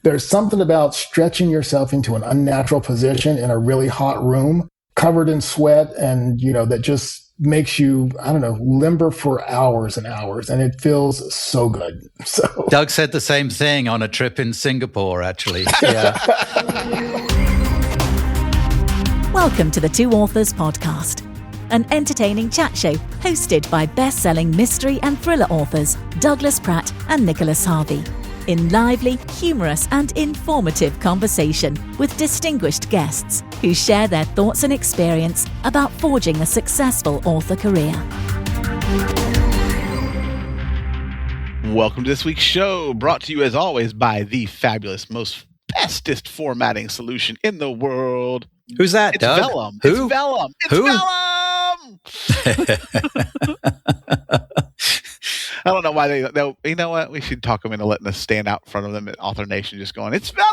There's something about stretching yourself into an unnatural position in a really hot room, covered in sweat, and, that just makes you, limber for hours and hours, and it feels so good. So Doug said the same thing on a trip in Singapore, actually. Yeah. Welcome to the Two Authors Podcast, an entertaining chat show hosted by best-selling mystery and thriller authors Douglas Pratt and Nicholas Harvey, in lively, humorous and informative conversation with distinguished guests who share their thoughts and experience about forging a successful author career. Welcome to this week's show, brought to you as always by the fabulous, most bestest formatting solution in the world. Who's that, It's Doug? Vellum. Who? It's Vellum. It's Who? Vellum. I don't know why they you know what? We should talk them into letting us stand out in front of them at Author Nation just going, it's Vellum!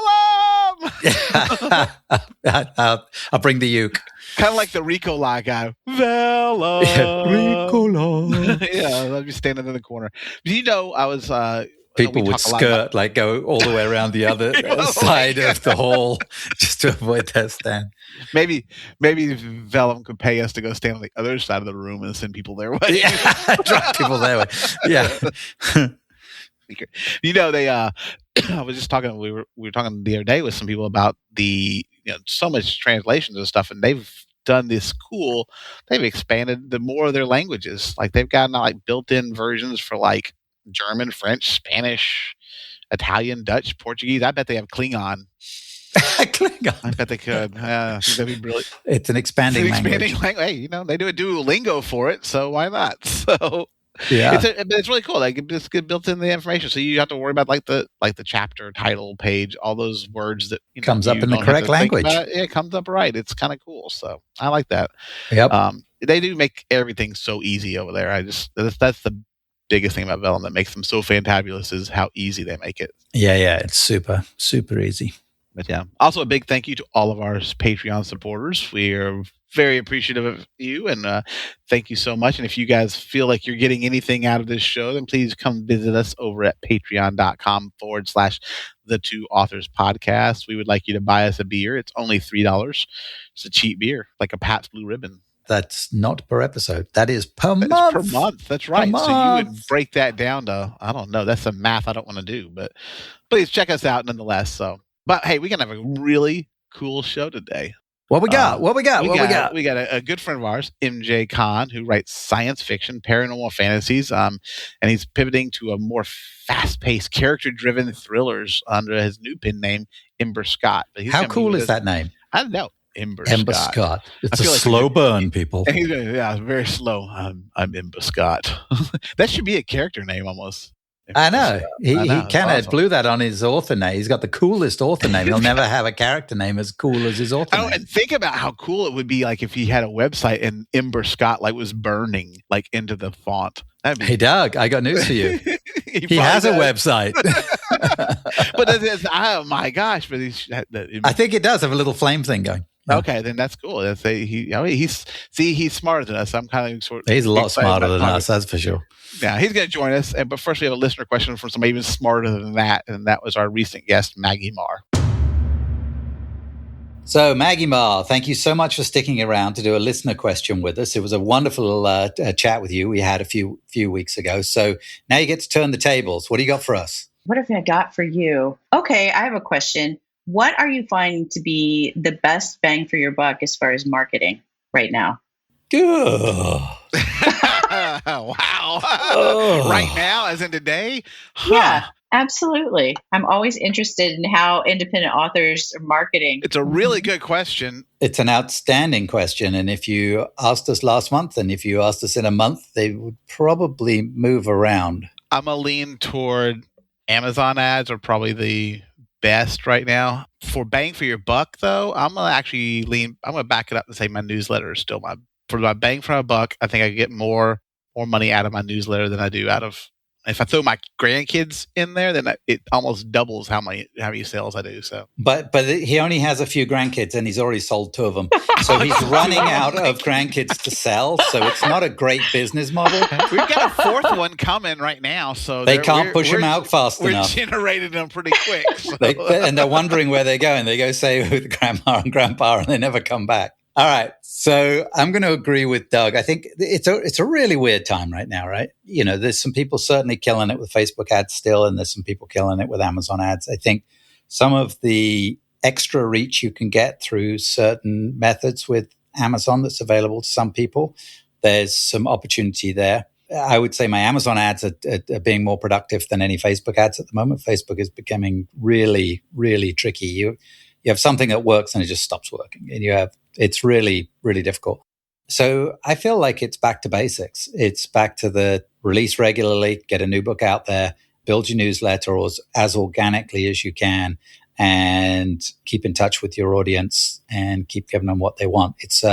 I'll bring the uke. Kind of like the Ricola guy. Vellum! Ricola. Yeah, I'll be standing in the corner. I was... People would skirt, go all the way around the other side of the hall just to avoid that stand. Maybe Vellum could pay us to go stand on the other side of the room and send people their way. Yeah, drive people their way. Yeah. They I was just talking, we were talking the other day with some people about the, so much translations and stuff, and they've done this cool, they've expanded the more of their languages. Like they've got built-in versions for German, French, Spanish, Italian, Dutch, Portuguese. I bet they have Klingon. Klingon. I bet they could. I think that'd be brilliant. It's an expanding language. Hey, they do a Duolingo for it, so why not? So yeah, it's really cool. It's good built in the information, so you have to worry about the chapter title page, all those words that comes up in the correct language. It comes up right. It's kind of cool. So I like that. Yep. They do make everything so easy over there. That's the biggest thing about Vellum that makes them so fantabulous is how easy they make it. Yeah, it's super, super easy. But yeah, also a big thank you to all of our Patreon supporters. We are very appreciative of you, and thank you so much. And if you guys feel like you're getting anything out of this show, then please come visit us over at patreon.com/The Two Authors Podcast. We would like you to buy us a beer. It's only $3. It's a cheap beer, like a Pabst Blue Ribbon. That's not per episode. That is per month. Per month. That's right. So you would break that down to, I don't know. That's some math I don't want to do, but please check us out nonetheless. But hey, we're going to have a really cool show today. What we got? We got a good friend of ours, MJ Caan, who writes science fiction, paranormal fantasies, and he's pivoting to a more fast-paced, character-driven thrillers under his new pen name, Ember Scott. How cool is that name? I don't know. Ember Scott. It's a slow burn, people. Yeah, very slow. I'm Ember Scott. That should be a character name almost. I know. He kind of blew that on his author name. He's got the coolest author name. He'll never have a character name as cool as his author name. And think about how cool it would be if he had a website and Ember Scott was burning into the font. Hey, Doug, I got news for you. He has a website. But oh my gosh. But I think it does have a little flame thing going. Okay, then that's cool. He's smarter than us. I'm kind of he's a lot smarter than us, that's for sure. Yeah, he's going to join us. But first, we have a listener question from somebody even smarter than that, and that was our recent guest, Maggie Marr. So, Maggie Marr, thank you so much for sticking around to do a listener question with us. It was a wonderful chat with you we had a few weeks ago. So now you get to turn the tables. What do you got for us? What have I got for you? Okay, I have a question. What are you finding to be the best bang for your buck as far as marketing right now? Wow. Right now, as in today? Yeah, absolutely. I'm always interested in how independent authors are marketing. It's a really good question. It's an outstanding question. And if you asked us last month and if you asked us in a month, they would probably move around. I'm going to lean toward Amazon ads are probably the best right now. For bang for your buck, though, I'm going to back it up and say my newsletter is still for my bang for my buck. I think I get more money out of my newsletter than I do out of If I throw my grandkids in there, then it almost doubles how many sales I do. So, but he only has a few grandkids, and he's already sold 2 of them. So he's running out of grandkids to sell. So it's not a great business model. We've got a 4th one coming right now. So they can't push them out fast enough. We're generating them pretty quick. So. And they're wondering where they're going. They go stay with grandma and grandpa, and they never come back. All right. So I'm going to agree with Doug. I think it's a really weird time right now, right? You know, there's some people certainly killing it with Facebook ads still, and there's some people killing it with Amazon ads. I think some of the extra reach you can get through certain methods with Amazon that's available to some people, there's some opportunity there. I would say my Amazon ads are being more productive than any Facebook ads at the moment. Facebook is becoming really, really tricky. You have something that works and it just stops working, and it's really, really difficult. So I feel like it's back to basics. It's back to the release regularly, get a new book out there, build your newsletter as organically as you can, and keep in touch with your audience and keep giving them what they want. It's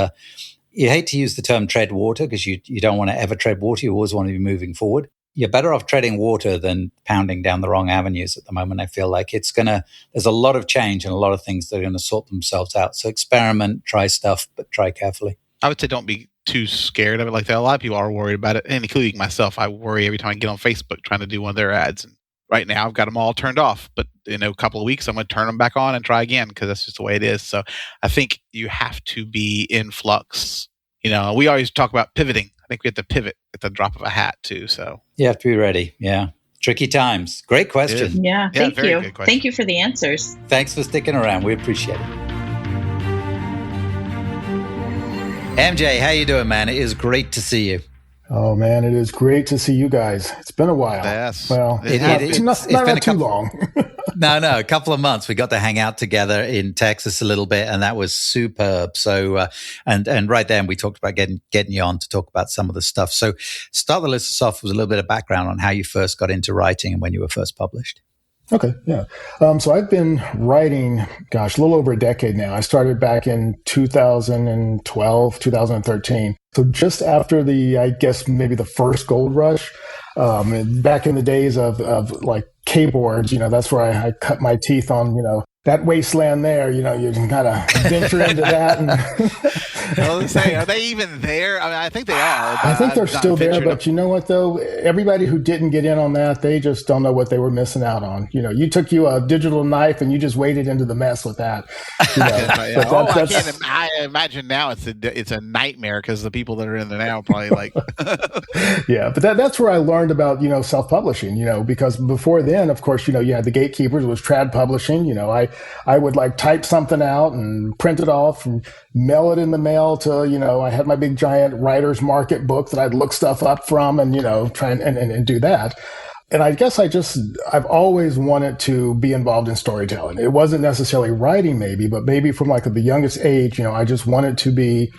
you hate to use the term tread water because you don't want to ever tread water. You always want to be moving forward. You're better off treading water than pounding down the wrong avenues at the moment. I feel like there's a lot of change and a lot of things that are going to sort themselves out. So experiment, try stuff, but try carefully. I would say don't be too scared of it like that. A lot of people are worried about it, and including myself. I worry every time I get on Facebook trying to do one of their ads. And right now I've got them all turned off, but in a couple of weeks I'm going to turn them back on and try again because that's just the way it is. So I think you have to be in flux. You know, we always talk about pivoting. I think we have to pivot at the drop of a hat too. So you have to be ready. Yeah. Tricky times. Great question. Yeah. Thank you. Thank you for the answers. Thanks for sticking around. We appreciate it. MJ, how you doing, man? It is great to see you. Oh, man, it is great to see you guys. It's been a while. Yes. Well, it's not too long. No, a couple of months. We got to hang out together in Texas a little bit, and that was superb. So, and right then we talked about getting you on to talk about some of the stuff. So start the list off with a little bit of background on how you first got into writing and when you were first published. Okay, yeah. So I've been writing, a little over a decade now. I started back in 2012, 2013. So just after maybe the first gold rush, back in the days of like keyboards, that's where I cut my teeth on, that wasteland there, you can kind of venture into that. And are they even there? I mean, I think they are. I think they're still there, but you know what, though? Everybody who didn't get in on that, they just don't know what they were missing out on. You took a digital knife and you just waded into the mess with that. I imagine now it's a nightmare because the people that are in there now probably like. Yeah, but that's where I learned about, self-publishing, because before then, of course, you had the gatekeepers. It was trad publishing. I would type something out and print it off and mail it in the mail to, I had my big giant writer's market book that I'd look stuff up from and, try and do that. And I guess I've always wanted to be involved in storytelling. It wasn't necessarily writing maybe, but maybe from the youngest age, I just wanted to be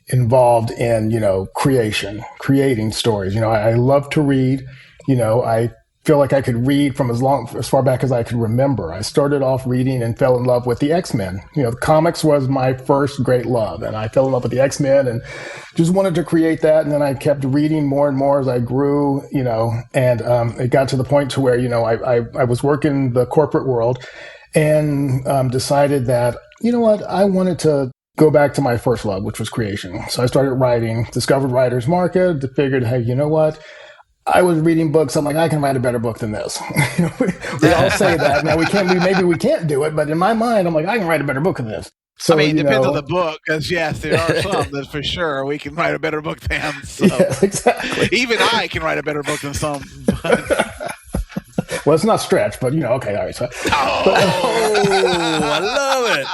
involved in, creating stories. I love to read, I feel like I could read from as far back as I could remember. I started off reading and fell in love with the X-Men. The comics was my first great love, and I fell in love with the X-Men and just wanted to create that. And then I kept reading more and more as I grew, and it got to the point to where, I was working the corporate world and decided that, I wanted to go back to my first love, which was creation. So I started writing, discovered Writer's Market, figured, hey, you know what? I was reading books. I'm like, I can write a better book than this. We all say that. Now maybe we can't do it, but in my mind, I'm like, I can write a better book than this. So, it depends on the book, because yes, there are some that for sure we can write a better book than. So. Yes, exactly. Even I can write a better book than some. But... Well, it's not stretch, but okay, all right. So, I love it.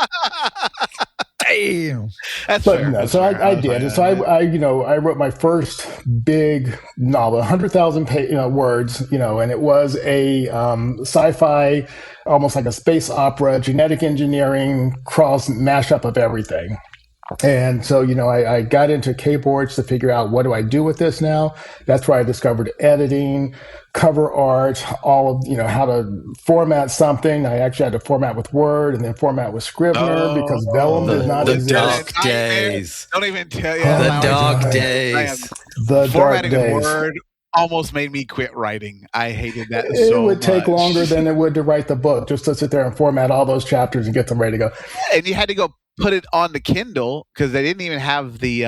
Damn. That's fair. No, so I did. And so I wrote my first big novel, 100,000 words, and it was a sci-fi, almost like a space opera, genetic engineering cross mashup of everything. And so, I got into keyboards to figure out what do I do with this now. That's where I discovered editing, cover art, all of, how to format something. I actually had to format with Word and then format with Scrivener because Vellum did not exist. The dark days. Don't even tell you. The dark days. The dark days. Word almost made me quit writing. I hated that It so would take much. longer than it would to write the book, just to sit there and format all those chapters and get them ready to go. And you had to go put it on the Kindle because they didn't even have the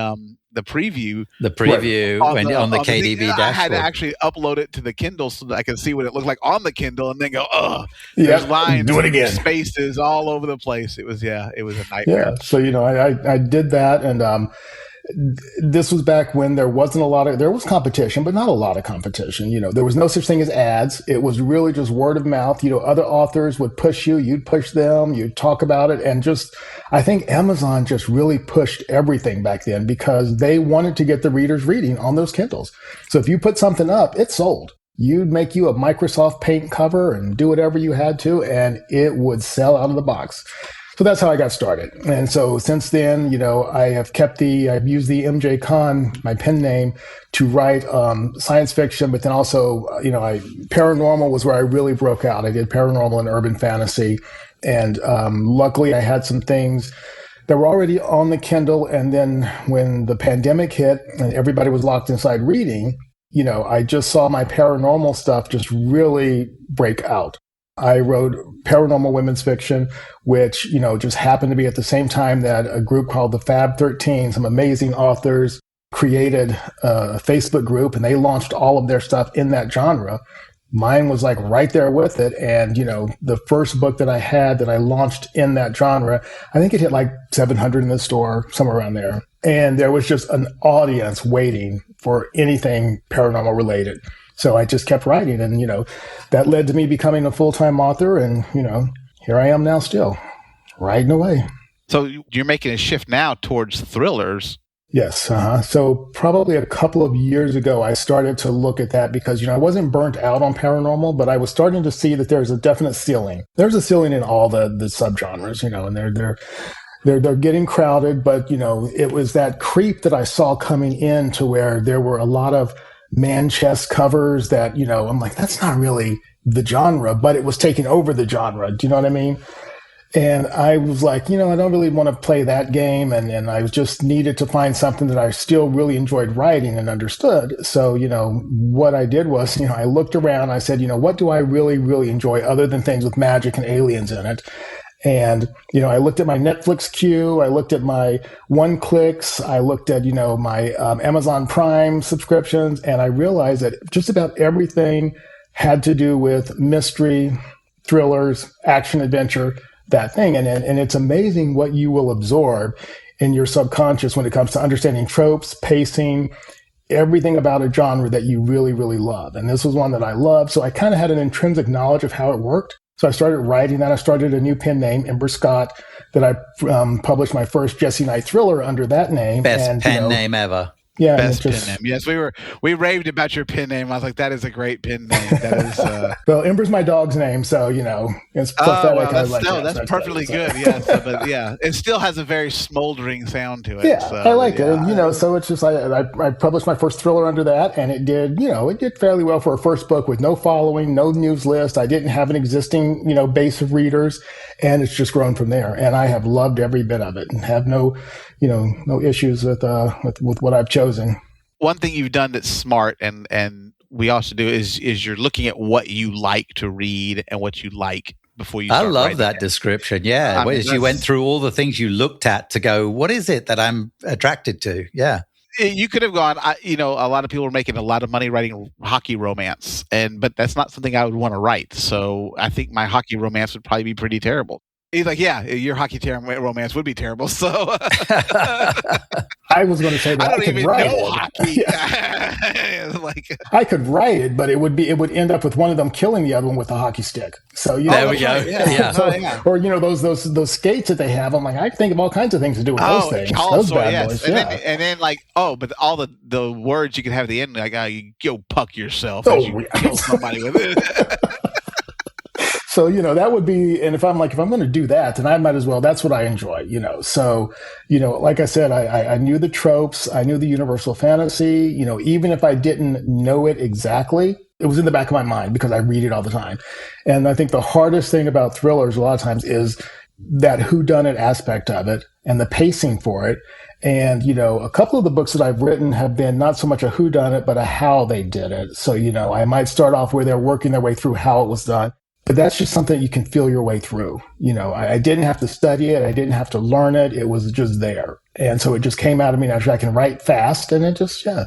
preview. The preview on the KDB dashboard. I had to actually upload it to the Kindle so that I could see what it looked like on the Kindle, and then go, there's lines, do it again, spaces all over the place. It was a nightmare. Yeah, so I did that, and this was back when there was competition, but not a lot of competition. There was no such thing as ads. It was really just word of mouth. Other authors would push you, you'd push them, you'd talk about it. And I think Amazon just really pushed everything back then because they wanted to get the readers reading on those Kindles. So if you put something up, it sold. You'd make you a Microsoft Paint cover and do whatever you had to, and it would sell out of the box. So that's how I got started. And so since then, I've used the MJ Caan, my pen name, to write science fiction, but then also, paranormal was where I really broke out. I did paranormal and urban fantasy. And luckily I had some things that were already on the Kindle. And then when the pandemic hit and everybody was locked inside reading, I just saw my paranormal stuff just really break out. I wrote paranormal women's fiction, which, just happened to be at the same time that a group called the Fab 13, some amazing authors, created a Facebook group, and they launched all of their stuff in that genre. Mine was like right there with it. And, the first book that I had that I launched in that genre, I think it hit like 700 in the store, somewhere around there. And there was just an audience waiting for anything paranormal related. So I just kept writing, and, that led to me becoming a full-time author. And, here I am now still writing away. So you're making a shift now towards thrillers. Yes. So probably a couple of years ago, I started to look at that because, I wasn't burnt out on paranormal, but I was starting to see that there's a definite ceiling. There's a ceiling in all the subgenres, and they're getting crowded. But, it was that creep that I saw coming in to where there were a lot of man chest covers that, I'm like, that's not really the genre, but it was taking over the genre. Do you know what I mean? And I was like, I don't really want to play that game. And I just needed to find something that I still really enjoyed writing and understood. So, what I did was, I looked around, I said, what do I really, really enjoy other than things with magic and aliens in it? And, I looked at my Netflix queue, I looked at my one-clicks, I looked at, my Amazon Prime subscriptions, and I realized that just about everything had to do with mystery, thrillers, action, adventure, that thing. And it's amazing what you will absorb in your subconscious when it comes to understanding tropes, pacing, everything about a genre that you really, really love. And this was one that I loved. So I kind of had an intrinsic knowledge of how it worked. So I started writing that. I started a new pen name, Ember Scott, that I published my first Jesse Knight thriller under that name. Best pen name ever. Yeah, best pen name. Yes, we raved about your pen name. I was like, that is a great pen name. That is. Well, Ember's my dog's name, so it's pathetic. That's perfectly good. Yes, but yeah, it still has a very smoldering sound to it. Yeah, so, I like it. And, so it's just I published my first thriller under that, and it did fairly well for a first book with no following, no news list. I didn't have an existing base of readers, and it's just grown from there. And I have loved every bit of it, and have no issues with what I've chosen. One thing you've done that's smart, and we also do is you're looking at what you like to read and what you like before you start I love that description. Yeah. You went through all the things you looked at to go, what is it that I'm attracted to? Yeah. You could have gone, a lot of people are making a lot of money writing hockey romance, but that's not something I would want to write. So I think my hockey romance would probably be pretty terrible. He's like, yeah, your hocky romance would be terrible. So I was going to say that I don't even know hockey. I could write it, but it would end up with one of them killing the other one with a hockey stick. So there we go. Right, yeah. Or those skates that they have. I'm like, I think of all kinds of things to do with those things. Those bad boys. And then but all the words you can have at the end, like, you go puck yourself as you kill somebody with it. So, that would be, and if I'm going to do that, then I might as well, that's what I enjoy, So, like I said, I knew the tropes, I knew the universal fantasy, even if I didn't know it exactly, it was in the back of my mind because I read it all the time. And I think the hardest thing about thrillers a lot of times is that whodunit aspect of it and the pacing for it. And, a couple of the books that I've written have been not so much a whodunit, but a how they did it. So, I might start off where they're working their way through how it was done. But that's just something you can feel your way through. I didn't have to study it. I didn't have to learn it. It was just there. And so it just came out of me naturally. I can write fast, and it just, yeah.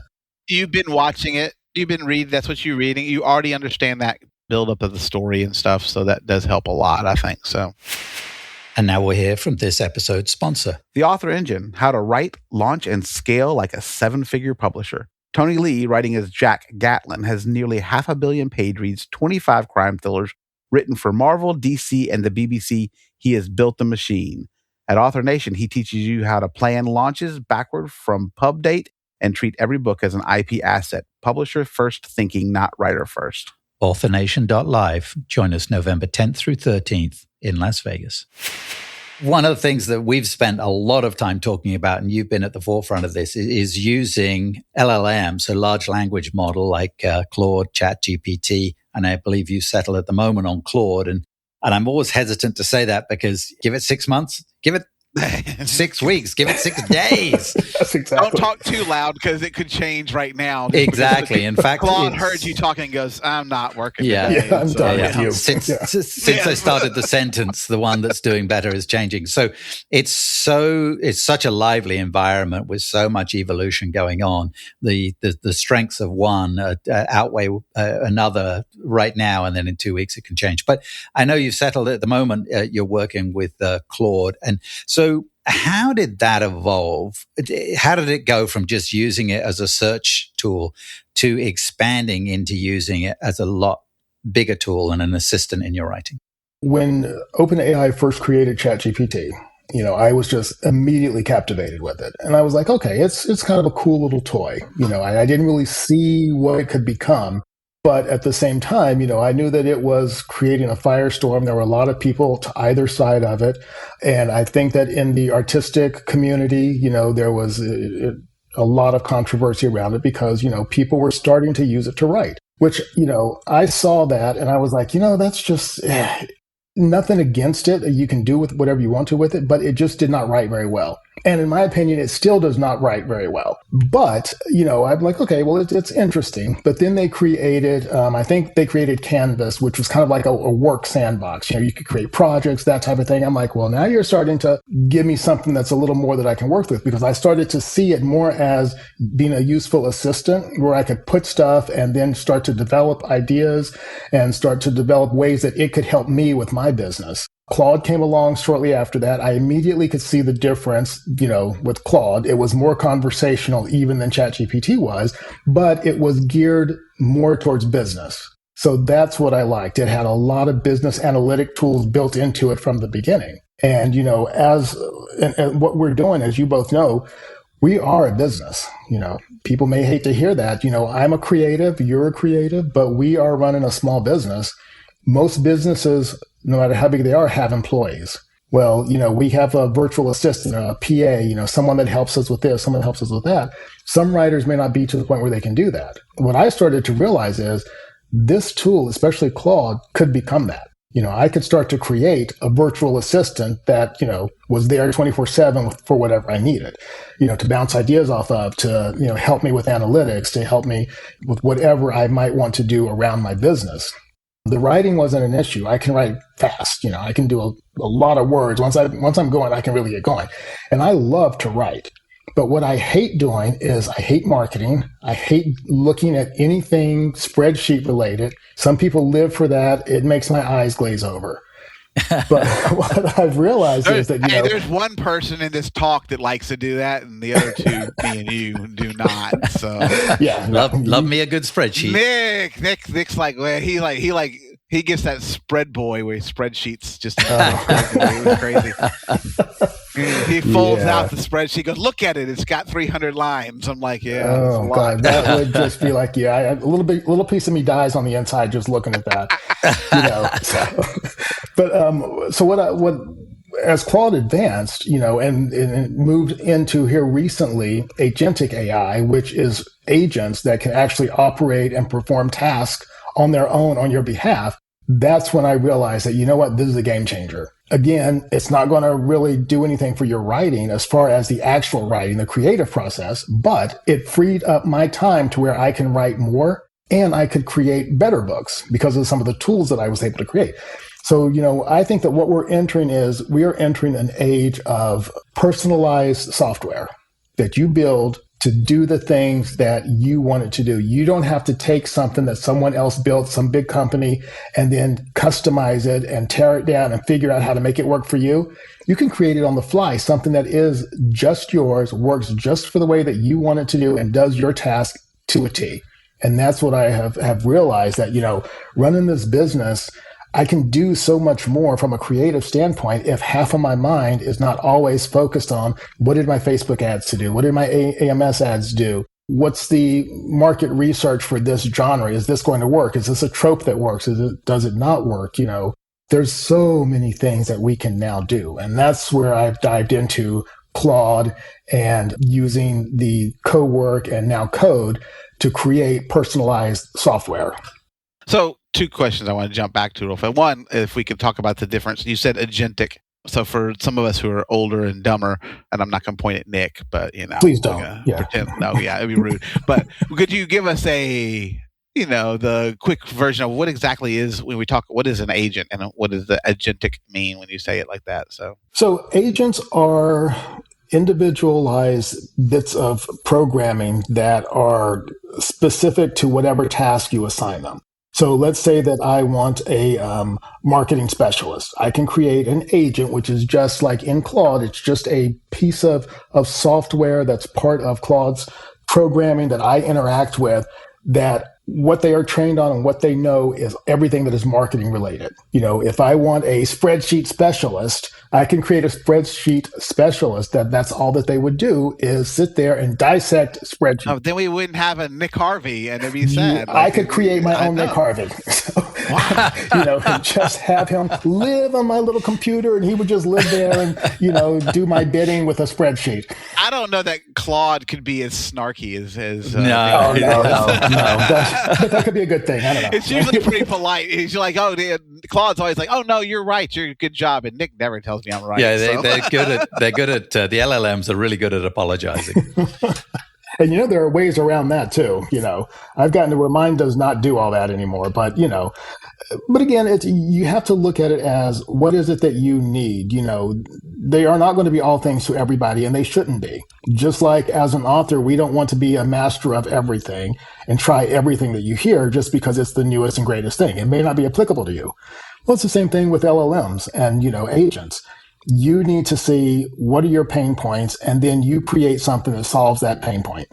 You've been watching it. You've been reading. That's what you're reading. You already understand that buildup of the story and stuff. So that does help a lot, I think. So. And now we'll hear from this episode's sponsor. The Author Engine, how to write, launch, and scale like a 7-figure publisher. Tony Lee, writing as Jack Gatlin, has nearly 500 million page reads, 25 crime thrillers, written for Marvel, DC, and the BBC. He has built the machine. At Author Nation, he teaches you how to plan launches backward from pub date and treat every book as an IP asset. Publisher first thinking, not writer first. AuthorNation.live. Join us November 10th through 13th in Las Vegas. One of the things that we've spent a lot of time talking about, and you've been at the forefront of this, is using LLMs, so large language model like Claude, ChatGPT, and I believe you settle at the moment on Claude. And I'm always hesitant to say that because give it 6 months, give it 6 weeks, give it 6 days. That's exactly. Don't talk too loud because it could change right now. Exactly. In fact, Claude heard you talking and goes, I'm not working today. Yeah, I'm done with you. Since I started the sentence, the one that's doing better is changing. So it's such a lively environment with so much evolution going on. The strengths of one outweigh another right now, and then in 2 weeks it can change. But I know you've settled at the moment. You're working with Claude, and so how did that evolve? How did it go from just using it as a search tool to expanding into using it as a lot bigger tool and an assistant in your writing? When OpenAI first created ChatGPT, I was just immediately captivated with it. And I was like, okay, it's kind of a cool little toy. I didn't really see what it could become. But at the same time, I knew that it was creating a firestorm. There were a lot of people to either side of it. And I think that in the artistic community, there was a lot of controversy around it because, people were starting to use it to write, which, I saw that and I was like, that's just nothing against it. You can do with whatever you want to with it, but it just did not write very well. And in my opinion, it still does not write very well. But, I'm like, okay, well, it's interesting. But then they created, I think they created Canvas, which was kind of like a work sandbox. You could create projects, that type of thing. I'm like, well, now you're starting to give me something that's a little more that I can work with, because I started to see it more as being a useful assistant where I could put stuff and then start to develop ideas and start to develop ways that it could help me with my business. Claude came along shortly after that. I immediately could see the difference, with Claude. It was more conversational even than ChatGPT was, but it was geared more towards business. So that's what I liked. It had a lot of business analytic tools built into it from the beginning. And, and what we're doing, as you both know, we are a business. People may hate to hear that. I'm a creative, you're a creative, but we are running a small business. Most businesses, no matter how big they are, have employees. Well, we have a virtual assistant, a PA, someone that helps us with this, someone that helps us with that. Some writers may not be to the point where they can do that. What I started to realize is this tool, especially Claude, could become that. I could start to create a virtual assistant that, was there 24/7 for whatever I needed, to bounce ideas off of, to, help me with analytics, to help me with whatever I might want to do around my business. The writing wasn't an issue. I can write fast. I can do a lot of words. Once I'm going, I can really get going. And I love to write. But what I hate doing is I hate marketing. I hate looking at anything spreadsheet related. Some people live for that. It makes my eyes glaze over. But what I've realized is that, there's one person in this talk that likes to do that, and the other two, me and you, do not. So yeah, love me a good spreadsheet. Nick's like, well, he gets that spread boy where spreadsheets just crazy. He folds out the spreadsheet, goes, look at it, it's got 300 lines. I'm like, yeah. Oh God, that would just be like, a little piece of me dies on the inside just looking at that. So what as Claude advanced, and it moved into here recently, agentic AI, which is agents that can actually operate and perform tasks on their own on your behalf. That's when I realized that, you know what, this is a game changer. Again, it's not going to really do anything for your writing as far as the actual writing, the creative process, but it freed up my time to where I can write more and I could create better books because of some of the tools that I was able to create. So, I think that what we're entering is we are entering an age of personalized software that you build to do the things that you want it to do. You don't have to take something that someone else built, some big company, and then customize it and tear it down and figure out how to make it work for you. You can create it on the fly, something that is just yours, works just for the way that you want it to do, and does your task to a T. And that's what I have realized, that, running this business, I can do so much more from a creative standpoint if half of my mind is not always focused on what did my Facebook ads to do? What did my AMS ads do? What's the market research for this genre? Is this going to work? Is this a trope that works? Does it not work? There's so many things that we can now do. And that's where I've dived into Claude and using the co-work and now code to create personalized software. So 2 questions I want to jump back to real fast. One, if we could talk about the difference. You said agentic. So for some of us who are older and dumber, and I'm not going to point at Nick, but please don't. Pretend. No, it'd be rude. But could you give us the quick version of what exactly is when we talk? What is an agent, and what does the agentic mean when you say it like that? So agents are individualized bits of programming that are specific to whatever task you assign them. So let's say that I want a marketing specialist. I can create an agent, which is just like in Claude. It's just a piece of software that's part of Claude's programming that I interact with, that what they are trained on and what they know is everything that is marketing related. If I want a spreadsheet specialist, I can create a spreadsheet specialist that's all that they would do is sit there and dissect spreadsheets. Oh, then we wouldn't have a Nick Harvey and it'd be sad. I could create my own Nick Harvey. So, and just have him live on my little computer and he would just live there and, do my bidding with a spreadsheet. I don't know that Claude could be as snarky as No. But that could be a good thing. I don't know. It's usually pretty polite. He's like, Claude's always like, oh no, you're right. You're a good job. And Nick never tells me I'm right. Yeah, they're good at the LLMs are really good at apologizing. And there are ways around that too. I've gotten to where mine does not do all that anymore. But but again, you have to look at it as what is it that you need. They are not going to be all things to everybody, and they shouldn't be. Just like as an author, we don't want to be a master of everything and try everything that you hear just because it's the newest and greatest thing. It may not be applicable to you. Well, it's the same thing with LLMs and agents. You need to see what are your pain points, and then you create something that solves that pain point.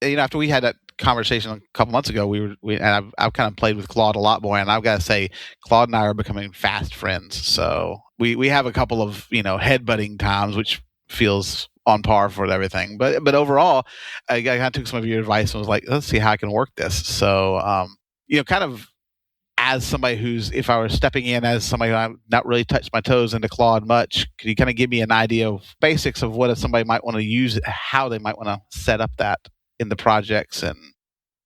After we had that conversation a couple months ago, and I've kind of played with Claude a lot more, and I've got to say, Claude and I are becoming fast friends. So we have a couple of headbutting times, which feels on par for everything. But overall, I kind of took some of your advice and was like, let's see how I can work this. So kind of as somebody if I were stepping in as somebody who I've not really touched my toes into Claude much, could you kind of give me an idea of basics of what somebody might want to use, how they might want to set up that in the projects? And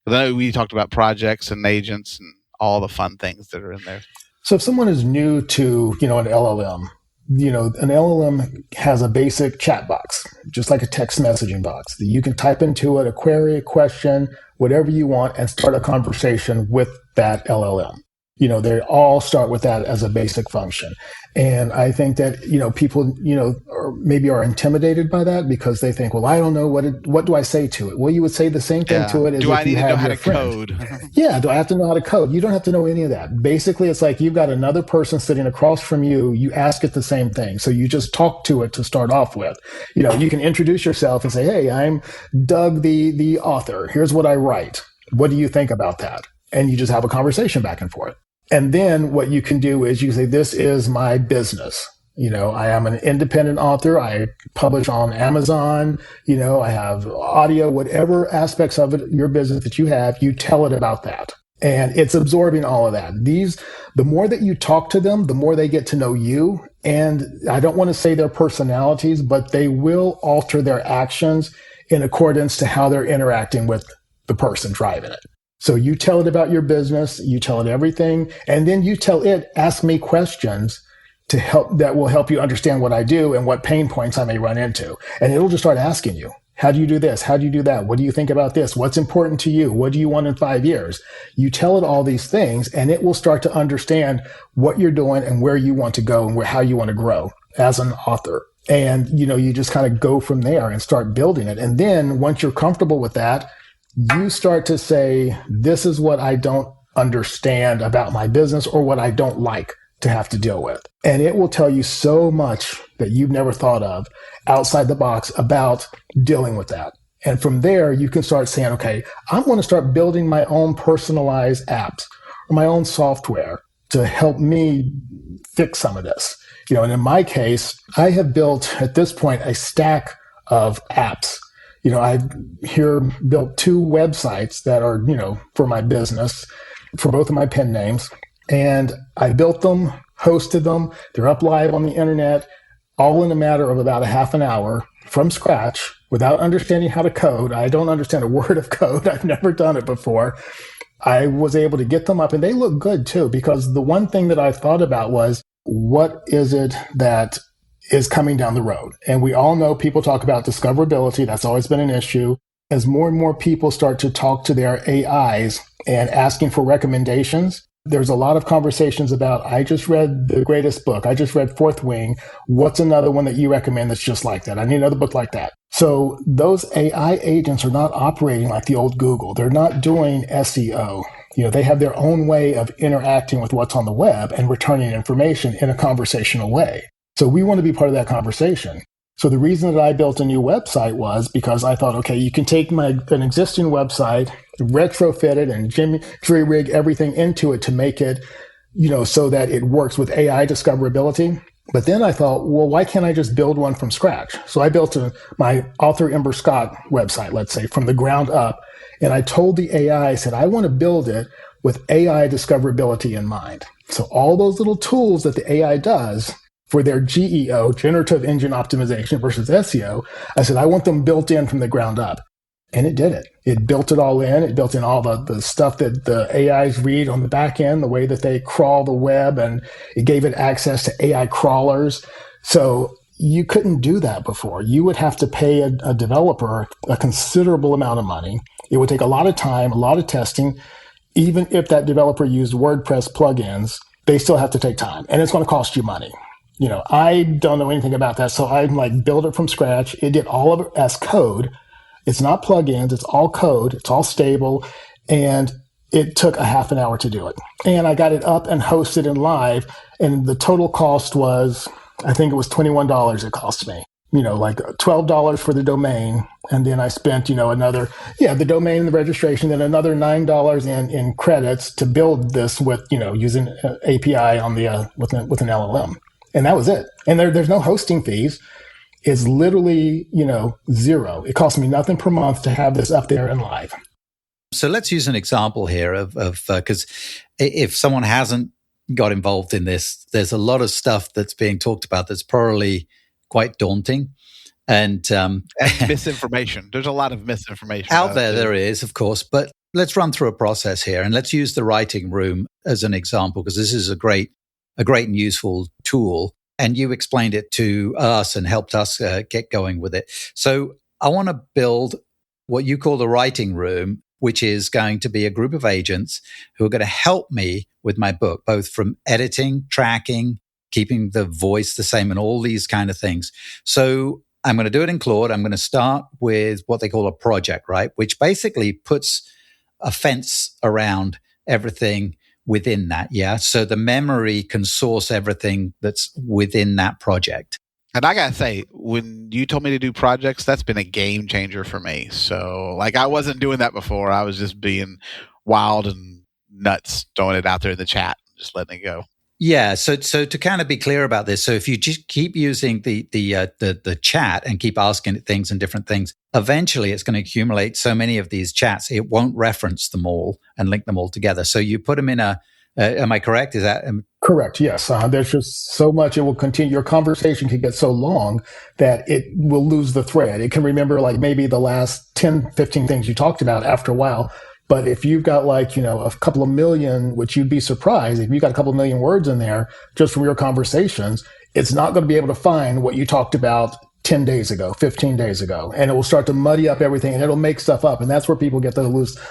I know we talked about projects and agents and all the fun things that are in there. So if someone is new to, an LLM, an LLM has a basic chat box, just like a text messaging box that you can type into it, a query, a question, whatever you want, and start a conversation with that LLM. They all start with that as a basic function. And I think that, people, maybe are intimidated by that because they think, well, I don't know what do I say to it? Well, you would say the same thing to it as do if I need you to have know how your to friend. code? Yeah. Do I have to know how to code? You don't have to know any of that. Basically, it's like you've got another person sitting across from you. You ask it the same thing. So you just talk to it to start off with. You can introduce yourself and say, hey, I'm Doug, the author. Here's what I write. What do you think about that? And you just have a conversation back and forth. And then what you can do is you say, this is my business. I am an independent author. I publish on Amazon. I have audio, whatever aspects of it, your business that you have, you tell it about that. And it's absorbing all of that. The more that you talk to them, the more they get to know you. And I don't want to say their personalities, but they will alter their actions in accordance to how they're interacting with the person driving it. So you tell it about your business, you tell it everything, and then you tell it, ask me questions to help that will help you understand what I do and what pain points I may run into. And it'll just start asking you, how do you do this? How do you do that? What do you think about this? What's important to you? What do you want in 5 years? You tell it all these things and it will start to understand what you're doing and where you want to go and how you want to grow as an author. And, you just kind of go from there and start building it. And then once you're comfortable with that, you start to say, this is what I don't understand about my business or what I don't like to have to deal with. And it will tell you so much that you've never thought of outside the box about dealing with that. And from there, you can start saying, okay, I'm going to start building my own personalized apps or my own software to help me fix some of this. And in my case, I have built at this point a stack of apps. I've here built 2 websites that are, for my business, for both of my pen names. And I built them, hosted them. They're up live on the internet, all in a matter of about a half an hour from scratch without understanding how to code. I don't understand a word of code. I've never done it before. I was able to get them up and they look good too, because the one thing that I thought about was, what is it that is coming down the road? And we all know people talk about discoverability. That's always been an issue. As more and more people start to talk to their AIs and asking for recommendations, there's a lot of conversations about, I just read the greatest book. I just read Fourth Wing. What's another one that you recommend that's just like that? I need another book like that. So those AI agents are not operating like the old Google. They're not doing SEO. They have their own way of interacting with what's on the web and returning information in a conversational way. So we want to be part of that conversation. So the reason that I built a new website was because I thought, okay, you can take an existing website, retrofit it, and jury rig everything into it to make it, so that it works with AI discoverability. But then I thought, well, why can't I just build one from scratch? So I built my author Ember Scott website, let's say, from the ground up. And I told the AI, I said, I want to build it with AI discoverability in mind. So all those little tools that the AI does for their GEO, generative engine optimization versus SEO, I said, I want them built in from the ground up. And it did it. It built it all in. It built in all the stuff that the AIs read on the back end, the way that they crawl the web, and it gave it access to AI crawlers. So you couldn't do that before. You would have to pay a developer a considerable amount of money. It would take a lot of time, a lot of testing. Even if that developer used WordPress plugins, they still have to take time, and it's going to cost you money. I don't know anything about that. So I build it from scratch. It did all of it as code. It's not plugins. It's all code. It's all stable. And it took a half an hour to do it. And I got it up and hosted and live. And the total cost was, I think it was $21 it cost me. $12 for the domain. And then I spent, another, the domain and the registration, then another $9 in credits to build this with, using API on the, with an LLM. And that was it. And there's no hosting fees. It's literally, zero. It cost me nothing per month to have this up there and live. So let's use an example here of because if someone hasn't got involved in this, there's a lot of stuff that's being talked about that's probably quite daunting. And misinformation. There's a lot of misinformation out there. There is, of course, but let's run through a process here, and let's use the writing room as an example, because this is a great and useful tool. And you explained it to us and helped us get going with it. So I want to build what you call the writing room, which is going to be a group of agents who are going to help me with my book, both from editing, tracking, keeping the voice the same, and all these kind of things. So I'm going to do it in Claude. I'm going to start with what they call a project, right? Which basically puts a fence around everything within that, yeah? So the memory can source everything that's within that project. And I got to say, when you told me to do projects, that's been a game changer for me. So, I wasn't doing that before. I was just being wild and nuts, throwing it out there in the chat, just letting it go. Yeah. So to kind of be clear about this, so if you just keep using the chat and keep asking it things and different things, eventually it's going to accumulate so many of these chats, it won't reference them all and link them all together. So you put them in am I correct? Is that correct? Yes. There's just so much. It will continue. Your conversation can get so long that it will lose the thread. It can remember maybe the last 10, 15 things you talked about. After a while, But if you've got a couple of million, which you'd be surprised, if you've got a couple of million words in there just from your conversations, it's not going to be able to find what you talked about 10 days ago, 15 days ago. And it will start to muddy up everything and it'll make stuff up. And that's where people get the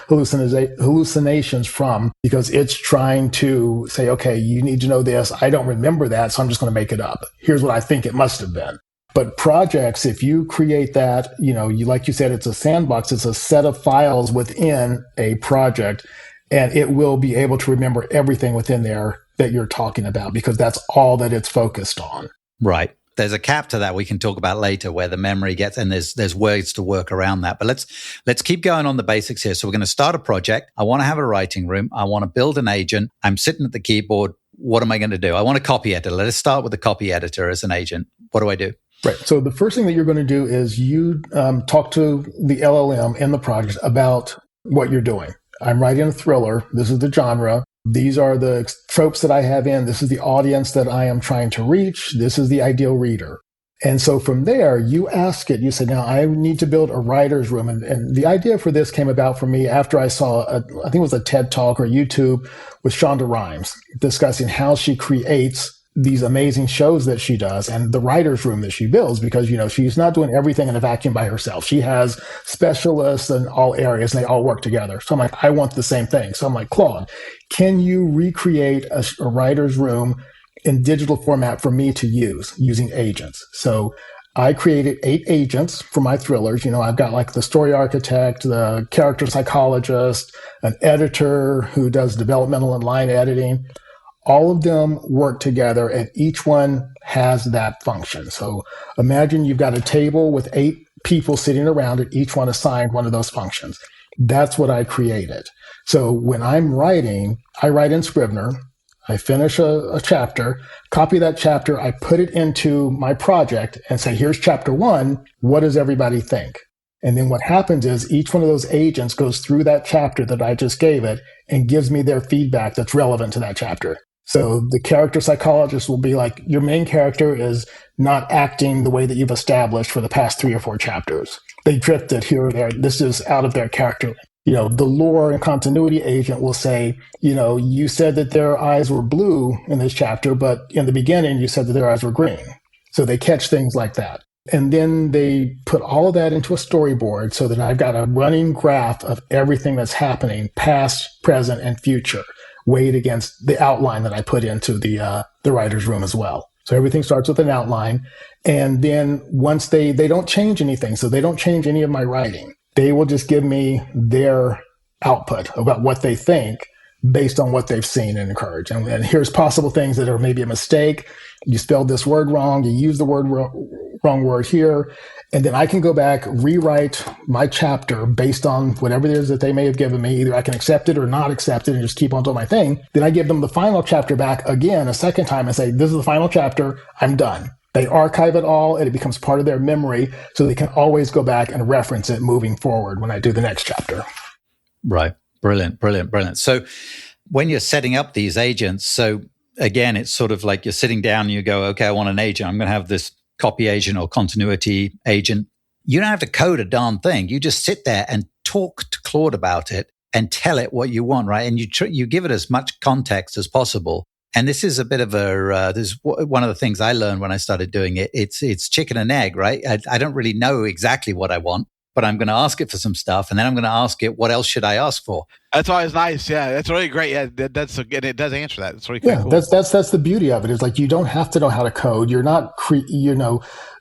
hallucinations from, because it's trying to say, okay, you need to know this. I don't remember that, so I'm just going to make it up. Here's what I think it must have been. But projects, if you create that, like you said, it's a sandbox. It's a set of files within a project, and it will be able to remember everything within there that you're talking about, because that's all that it's focused on. Right. There's a cap to that we can talk about later, where the memory gets, and there's ways to work around that. But let's keep going on the basics here. So we're going to start a project. I want to have a writing room. I want to build an agent. I'm sitting at the keyboard. What am I going to do? I want a copy editor. Let us start with the copy editor as an agent. What do I do? Right. So the first thing that you're going to do is you talk to the LLM in the project about what you're doing. I'm writing a thriller. This is the genre. These are the tropes that I have in. This is the audience that I am trying to reach. This is the ideal reader. And so from there, you ask it, you say, now I need to build a writer's room. And the idea for this came about for me after I saw, I think it was a TED Talk or YouTube with Shonda Rhimes discussing how she creates these amazing shows that she does and the writer's room that she builds, because, she's not doing everything in a vacuum by herself. She has specialists in all areas and they all work together. So I'm like, I want the same thing. So I'm like, Claude, can you recreate a writer's room in digital format for me to use using agents? So I created 8 agents for my thrillers. I've got like the story architect, the character psychologist, an editor who does developmental and line editing. All of them work together and each one has that function. So imagine you've got a table with 8 people sitting around it, each one assigned one of those functions. That's what I created. So when I'm writing, I write in Scrivener. I finish a chapter, copy that chapter, I put it into my project and say, here's chapter 1. What does everybody think? And then what happens is each one of those agents goes through that chapter that I just gave it and gives me their feedback that's relevant to that chapter. So the character psychologist will be like, your main character is not acting the way that you've established for the past 3 or 4 chapters. They drifted here or there. This is out of their character. The lore and continuity agent will say, you said that their eyes were blue in this chapter, but in the beginning, you said that their eyes were green. So they catch things like that. And then they put all of that into a storyboard so that I've got a running graph of everything that's happening, past, present, and future, weighed against the outline that I put into the writer's room as well. So everything starts with an outline. And then once they don't change anything, so they don't change any of my writing. They will just give me their output about what they think based on what they've seen and encouraged. And here's possible things that are maybe a mistake. You spelled this word wrong. You used the wrong word here. And then I can go back, rewrite my chapter based on whatever it is that they may have given me. Either I can accept it or not accept it and just keep on doing my thing. Then I give them the final chapter back again a second time and say, this is the final chapter. I'm done. They archive it all and it becomes part of their memory so they can always go back and reference it moving forward when I do the next chapter. Right. Brilliant, brilliant, brilliant. So when you're setting up these agents, so again, it's sort of like you're sitting down and you go, okay, I want an agent. I'm going to have this copy agent or continuity agent. You don't have to code a darn thing. You just sit there and talk to Claude about it and tell it what you want, right? And you give it as much context as possible. And this is a bit of this is one of the things I learned when I started doing it. It's chicken and egg, right? I don't really know exactly what I want, but I'm going to ask it for some stuff, and then I'm going to ask it, what else should I ask for? That's always nice. Yeah, that's really great. Yeah, it does answer that. It's really cool. Yeah, that's the beauty of it. Is like you don't have to know how to code. You're not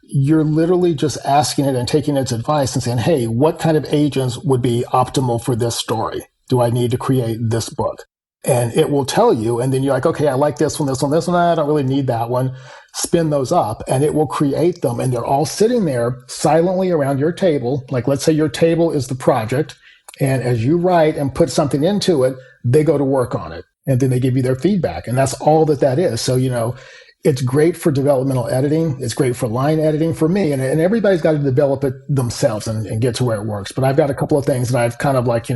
you're literally just asking it and taking its advice and saying, hey, what kind of agents would be optimal for this story? Do I need to create this book? And it will tell you, and then you're like, okay, I like this one, this one, this one. I don't really need that one. Spin those up, and it will create them. And they're all sitting there silently around your table. Like, let's say your table is the project. And as you write and put something into it, they go to work on it. And then they give you their feedback. And that's all that is. So, it's great for developmental editing. It's great for line editing for me. And everybody's got to develop it themselves and get to where it works. But I've got a couple of things that I've kind of like,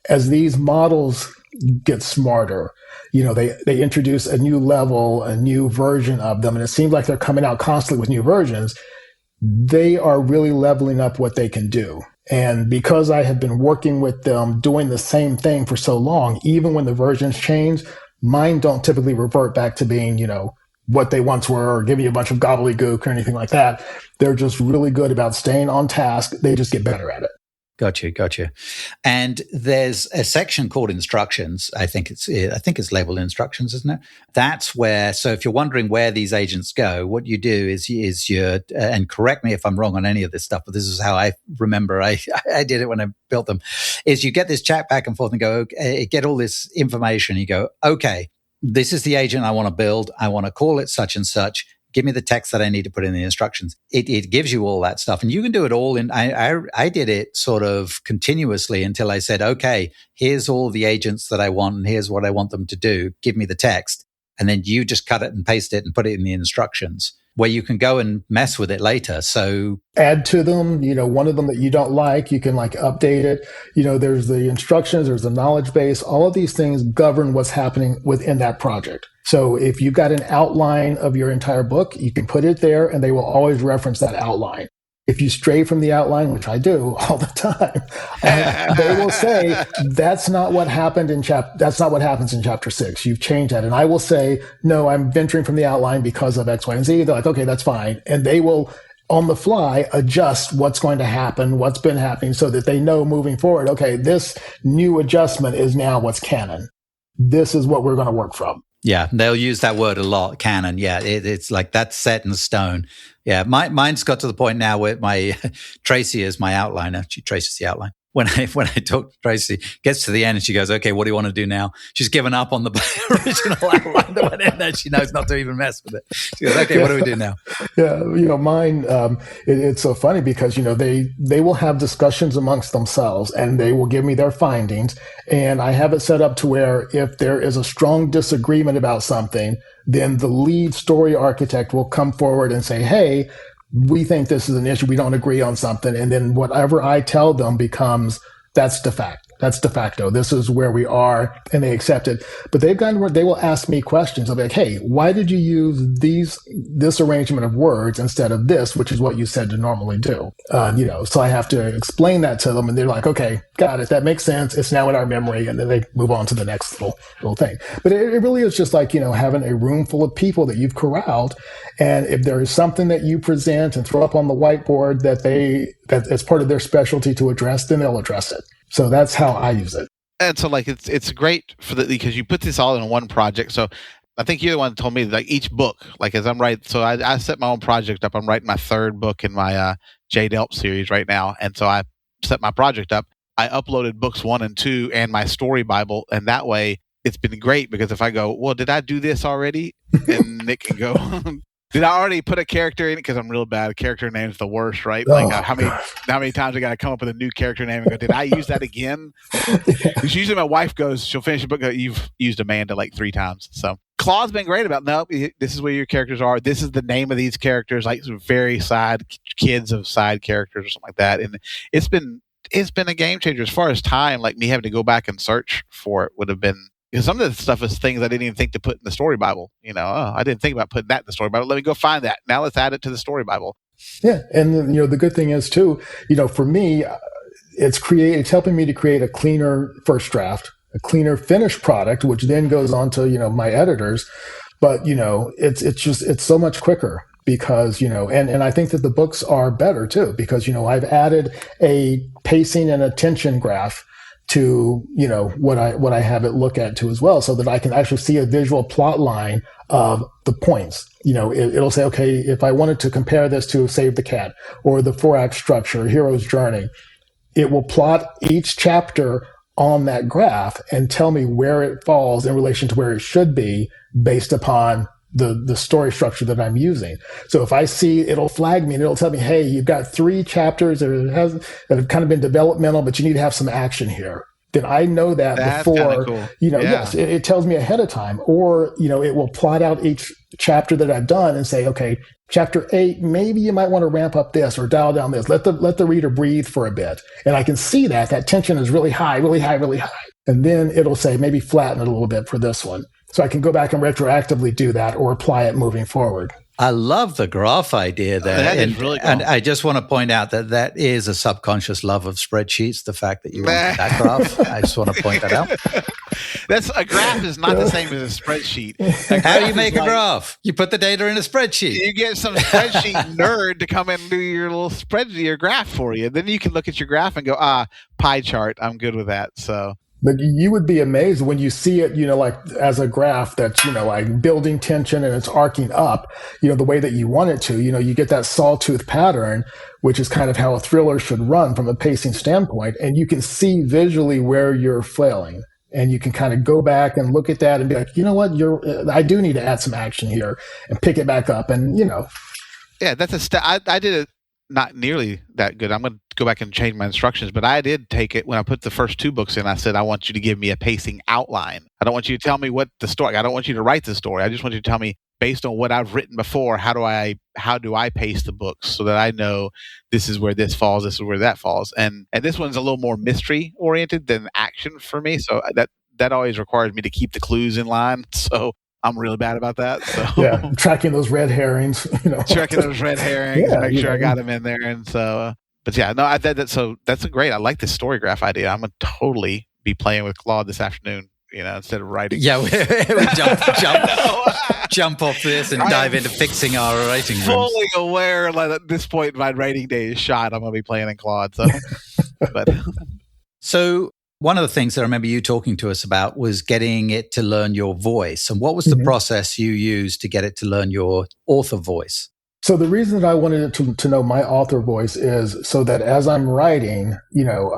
as these models get smarter, they introduce a new level, a new version of them. And it seems like they're coming out constantly with new versions. They are really leveling up what they can do. And because I have been working with them doing the same thing for so long, even when the versions change, mine don't typically revert back to being, what they once were or give you a bunch of gobbledygook or anything like that. They're just really good about staying on task. They just get better at it. Got you. And there's a section called instructions. I think it's labeled instructions, isn't it? That's where, so if you're wondering where these agents go, what you do is you're, and correct me if I'm wrong on any of this stuff, but this is how I remember I did it when I built them, is you get this chat back and forth and go, okay, get all this information. You go, okay, this is the agent I want to build. I want to call it such and such. Give me the text that I need to put in the instructions. It gives you all that stuff. And you can do it all in, I did it sort of continuously until I said, okay, here's all the agents that I want and here's what I want them to do. Give me the text. And then you just cut it and paste it and put it in the instructions where you can go and mess with it later. So add to them, one of them that you don't like, you can update it. There's the instructions, there's the knowledge base. All of these things govern what's happening within that project. So if you've got an outline of your entire book, you can put it there and they will always reference that outline. If you stray from the outline, which I do all the time, they will say, that's not what happened that's not what happens in chapter 6. You've changed that. And I will say, no, I'm venturing from the outline because of X, Y, and Z. They're like, okay, that's fine. And they will, on the fly, adjust what's going to happen, what's been happening so that they know moving forward, okay, this new adjustment is now what's canon. This is what we're going to work from. Yeah, they'll use that word a lot, canon. Yeah, it's like that's set in stone. Yeah, mine's got to the point now where my Tracy is my outliner. She traces the outline. When I talk to Tracy, gets to the end and she goes, okay, what do you want to do now? She's given up on the original outline that went in there. She knows not to even mess with it. She goes, okay, what do we do now? Yeah, mine, it's so funny because, they will have discussions amongst themselves and they will give me their findings. And I have it set up to where if there is a strong disagreement about something, then the lead story architect will come forward and say, hey, we think this is an issue. We don't agree on something. And then whatever I tell them becomes, that's de facto. That's de facto. This is where we are, and they accept it. But they've gotten where they will ask me questions. They'll be like, hey, why did you use this arrangement of words instead of this, which is what you said to normally do? So I have to explain that to them, and they're like, okay, got it. That makes sense. It's now in our memory. And then they move on to the next little thing. But it really is just like, having a room full of people that you've corralled. And if there is something that you present and throw up on the whiteboard that is part of their specialty to address, then they'll address it. So that's how I use it. And so it's great because you put this all in one project. So I think you're the one that told me each book, as I'm writing. So I set my own project up. I'm writing my third book in my J Delp series right now. And so I set my project up. I uploaded books 1 and 2 and my story Bible. And that way it's been great because if I go, well, did I do this already? And Nick can go, did I already put a character in it? Because I'm real bad. Character name's the worst, right? How many times I got to come up with a new character name and go, did I use that again? Because usually my wife goes, she'll finish a book, you've used Amanda 3 times. So Claw's been great about, no, this is where your characters are. This is the name of these characters, very side kids of side characters or something like that. And it's been a game changer as far as time. Me having to go back and search for it would have been. Because some of the stuff is things I didn't even think to put in the story Bible. I didn't think about putting that in the story Bible. Let me go find that. Now let's add it to the story Bible. Yeah. And, the good thing is too, for me, it's helping me to create a cleaner first draft, a cleaner finished product, which then goes on to, my editors. But, it's so much quicker because, and I think that the books are better too, because, I've added a pacing and attention graph to, what I have it look at to as well, so that I can actually see a visual plot line of the points. It'll say, okay, if I wanted to compare this to Save the Cat or the 4-act structure, Hero's Journey, it will plot each chapter on that graph and tell me where it falls in relation to where it should be based upon the story structure that I'm using. So if I see, it'll flag me and it'll tell me, hey, you've got 3 chapters that have kind of been developmental, but you need to have some action here. Then I know that's before, cool. Yes, it tells me ahead of time. Or, it will plot out each chapter that I've done and say, okay, chapter 8, maybe you might want to ramp up this or dial down this. Let the reader breathe for a bit. And I can see that tension is really high, really high, really high. And then it'll say, maybe flatten it a little bit for this one. So I can go back and retroactively do that or apply it moving forward. I love the graph idea there. That is really cool. And I just want to point out that is a subconscious love of spreadsheets, the fact that you wanted that graph. I just want to point that out. A graph is not the same as a spreadsheet. How do you make a graph? You put the data in a spreadsheet. You get some spreadsheet nerd to come in and do your little spreadsheet, your graph for you. Then you can look at your graph and go, pie chart. I'm good with that. So. But you would be amazed when you see it, like as a graph that's, like building tension and it's arcing up, the way that you want it to. You get that sawtooth pattern, which is kind of how a thriller should run from a pacing standpoint. And you can see visually where you're flailing. And you can kind of go back and look at that and be like, you know what, I do need to add some action here and pick it back up. And, Yeah, that's I did it not nearly that good. I'm going to go back and change my instructions, but I did take it when I put the first 2 books in. I said, I want you to give me a pacing outline. I don't want you to tell me what the story, I don't want you to write the story. I just want you to tell me based on what I've written before, how do I pace the books so that I know this is where this falls, this is where that falls. And this one's a little more mystery oriented than action for me. So that always requires me to keep the clues in line. So I'm really bad about that. So yeah, tracking those red herrings, tracking those red herrings, make sure I got them in there. And so, but yeah, no, so that's great. I like this story graph idea. I'm going to totally be playing with Claude this afternoon, instead of writing. Yeah, we jump off this and dive into fixing our writing rooms. Fully aware that at this point my writing day is shot. I'm going to be playing in Claude. So one of the things I remember you talking to us about was getting it to learn your voice. And what was the process you used to get it to learn your author voice? So the reason that I wanted it to know my author voice is so that as I'm writing,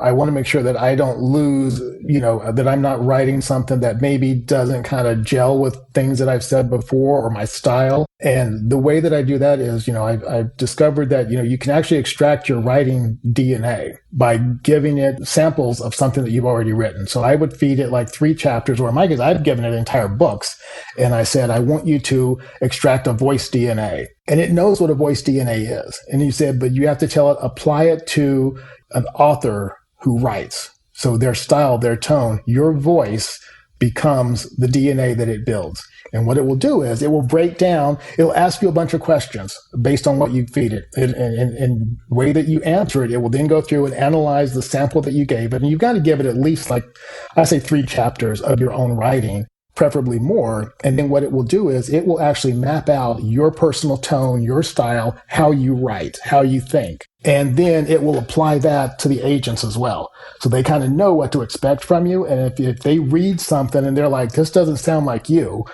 I want to make sure that I don't lose, that I'm not writing something that maybe doesn't kind of gel with things that I've said before or my style. And the way that I do that is, I've discovered that, you can actually extract your writing DNA by giving it samples of something that you've already written. So I would feed it like 3 chapters, or in my case, I've given it entire books. And I said, I want you to extract a voice DNA. And it knows what a voice DNA is. And you said, but you have to tell it, apply it to an author who writes. So their style, their tone, your voice becomes the DNA that it builds. And what it will do is it will break down, it'll ask you a bunch of questions based on what you feed it. And the way that you answer it, it will then go through and analyze the sample that you gave it. And you've got to give it at least 3 chapters of your own writing, preferably more. And then what it will do is it will actually map out your personal tone, your style, how you write, how you think. And then it will apply that to the agents as well. So they kind of know what to expect from you. And if they read something and they're like, this doesn't sound like you,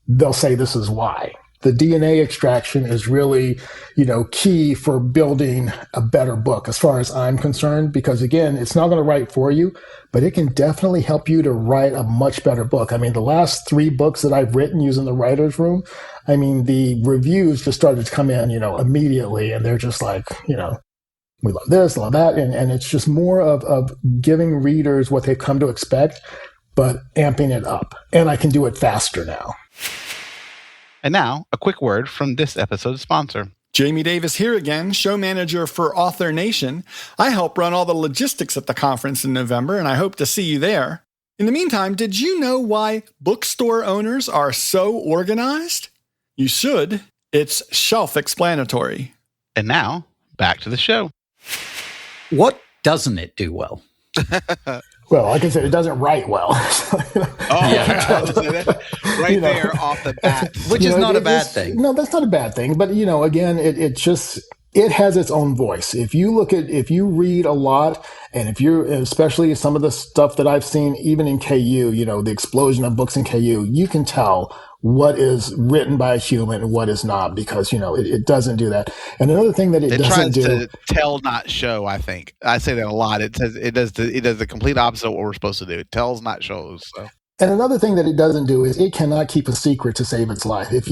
they'll say this is why. The DNA extraction is really, key for building a better book as far as I'm concerned, because again, it's not going to write for you, but it can definitely help you to write a much better book. I mean, the last 3 books that I've written using the writer's room, I mean, the reviews just started to come in, immediately. And they're just like, we love this, love that. And it's just more of giving readers what they've come to expect, but amping it up. And I can do it faster now. And now, a quick word from this episode's sponsor. Jamie Davis here again, show manager for Author Nation. I help run all the logistics at the conference in November, and I hope to see you there. In the meantime, did you know why bookstore owners are so organized? You should. It's self-explanatory. And now, back to the show. What doesn't it do well? Well, like I said, it doesn't write well. There off the bat. Which is not a bad thing. No, that's not a bad thing. But, again, it has its own voice. If you read a lot, and especially some of the stuff that I've seen, even in KU, the explosion of books in KU, you can tell what is written by a human and what is not, because, it doesn't do that. And another thing that it doesn't do. It tries to tell, not show, I think. I say that a lot. It says it does the complete opposite of what we're supposed to do. It tells, not shows. So. And another thing that it doesn't do is it cannot keep a secret to save its life. If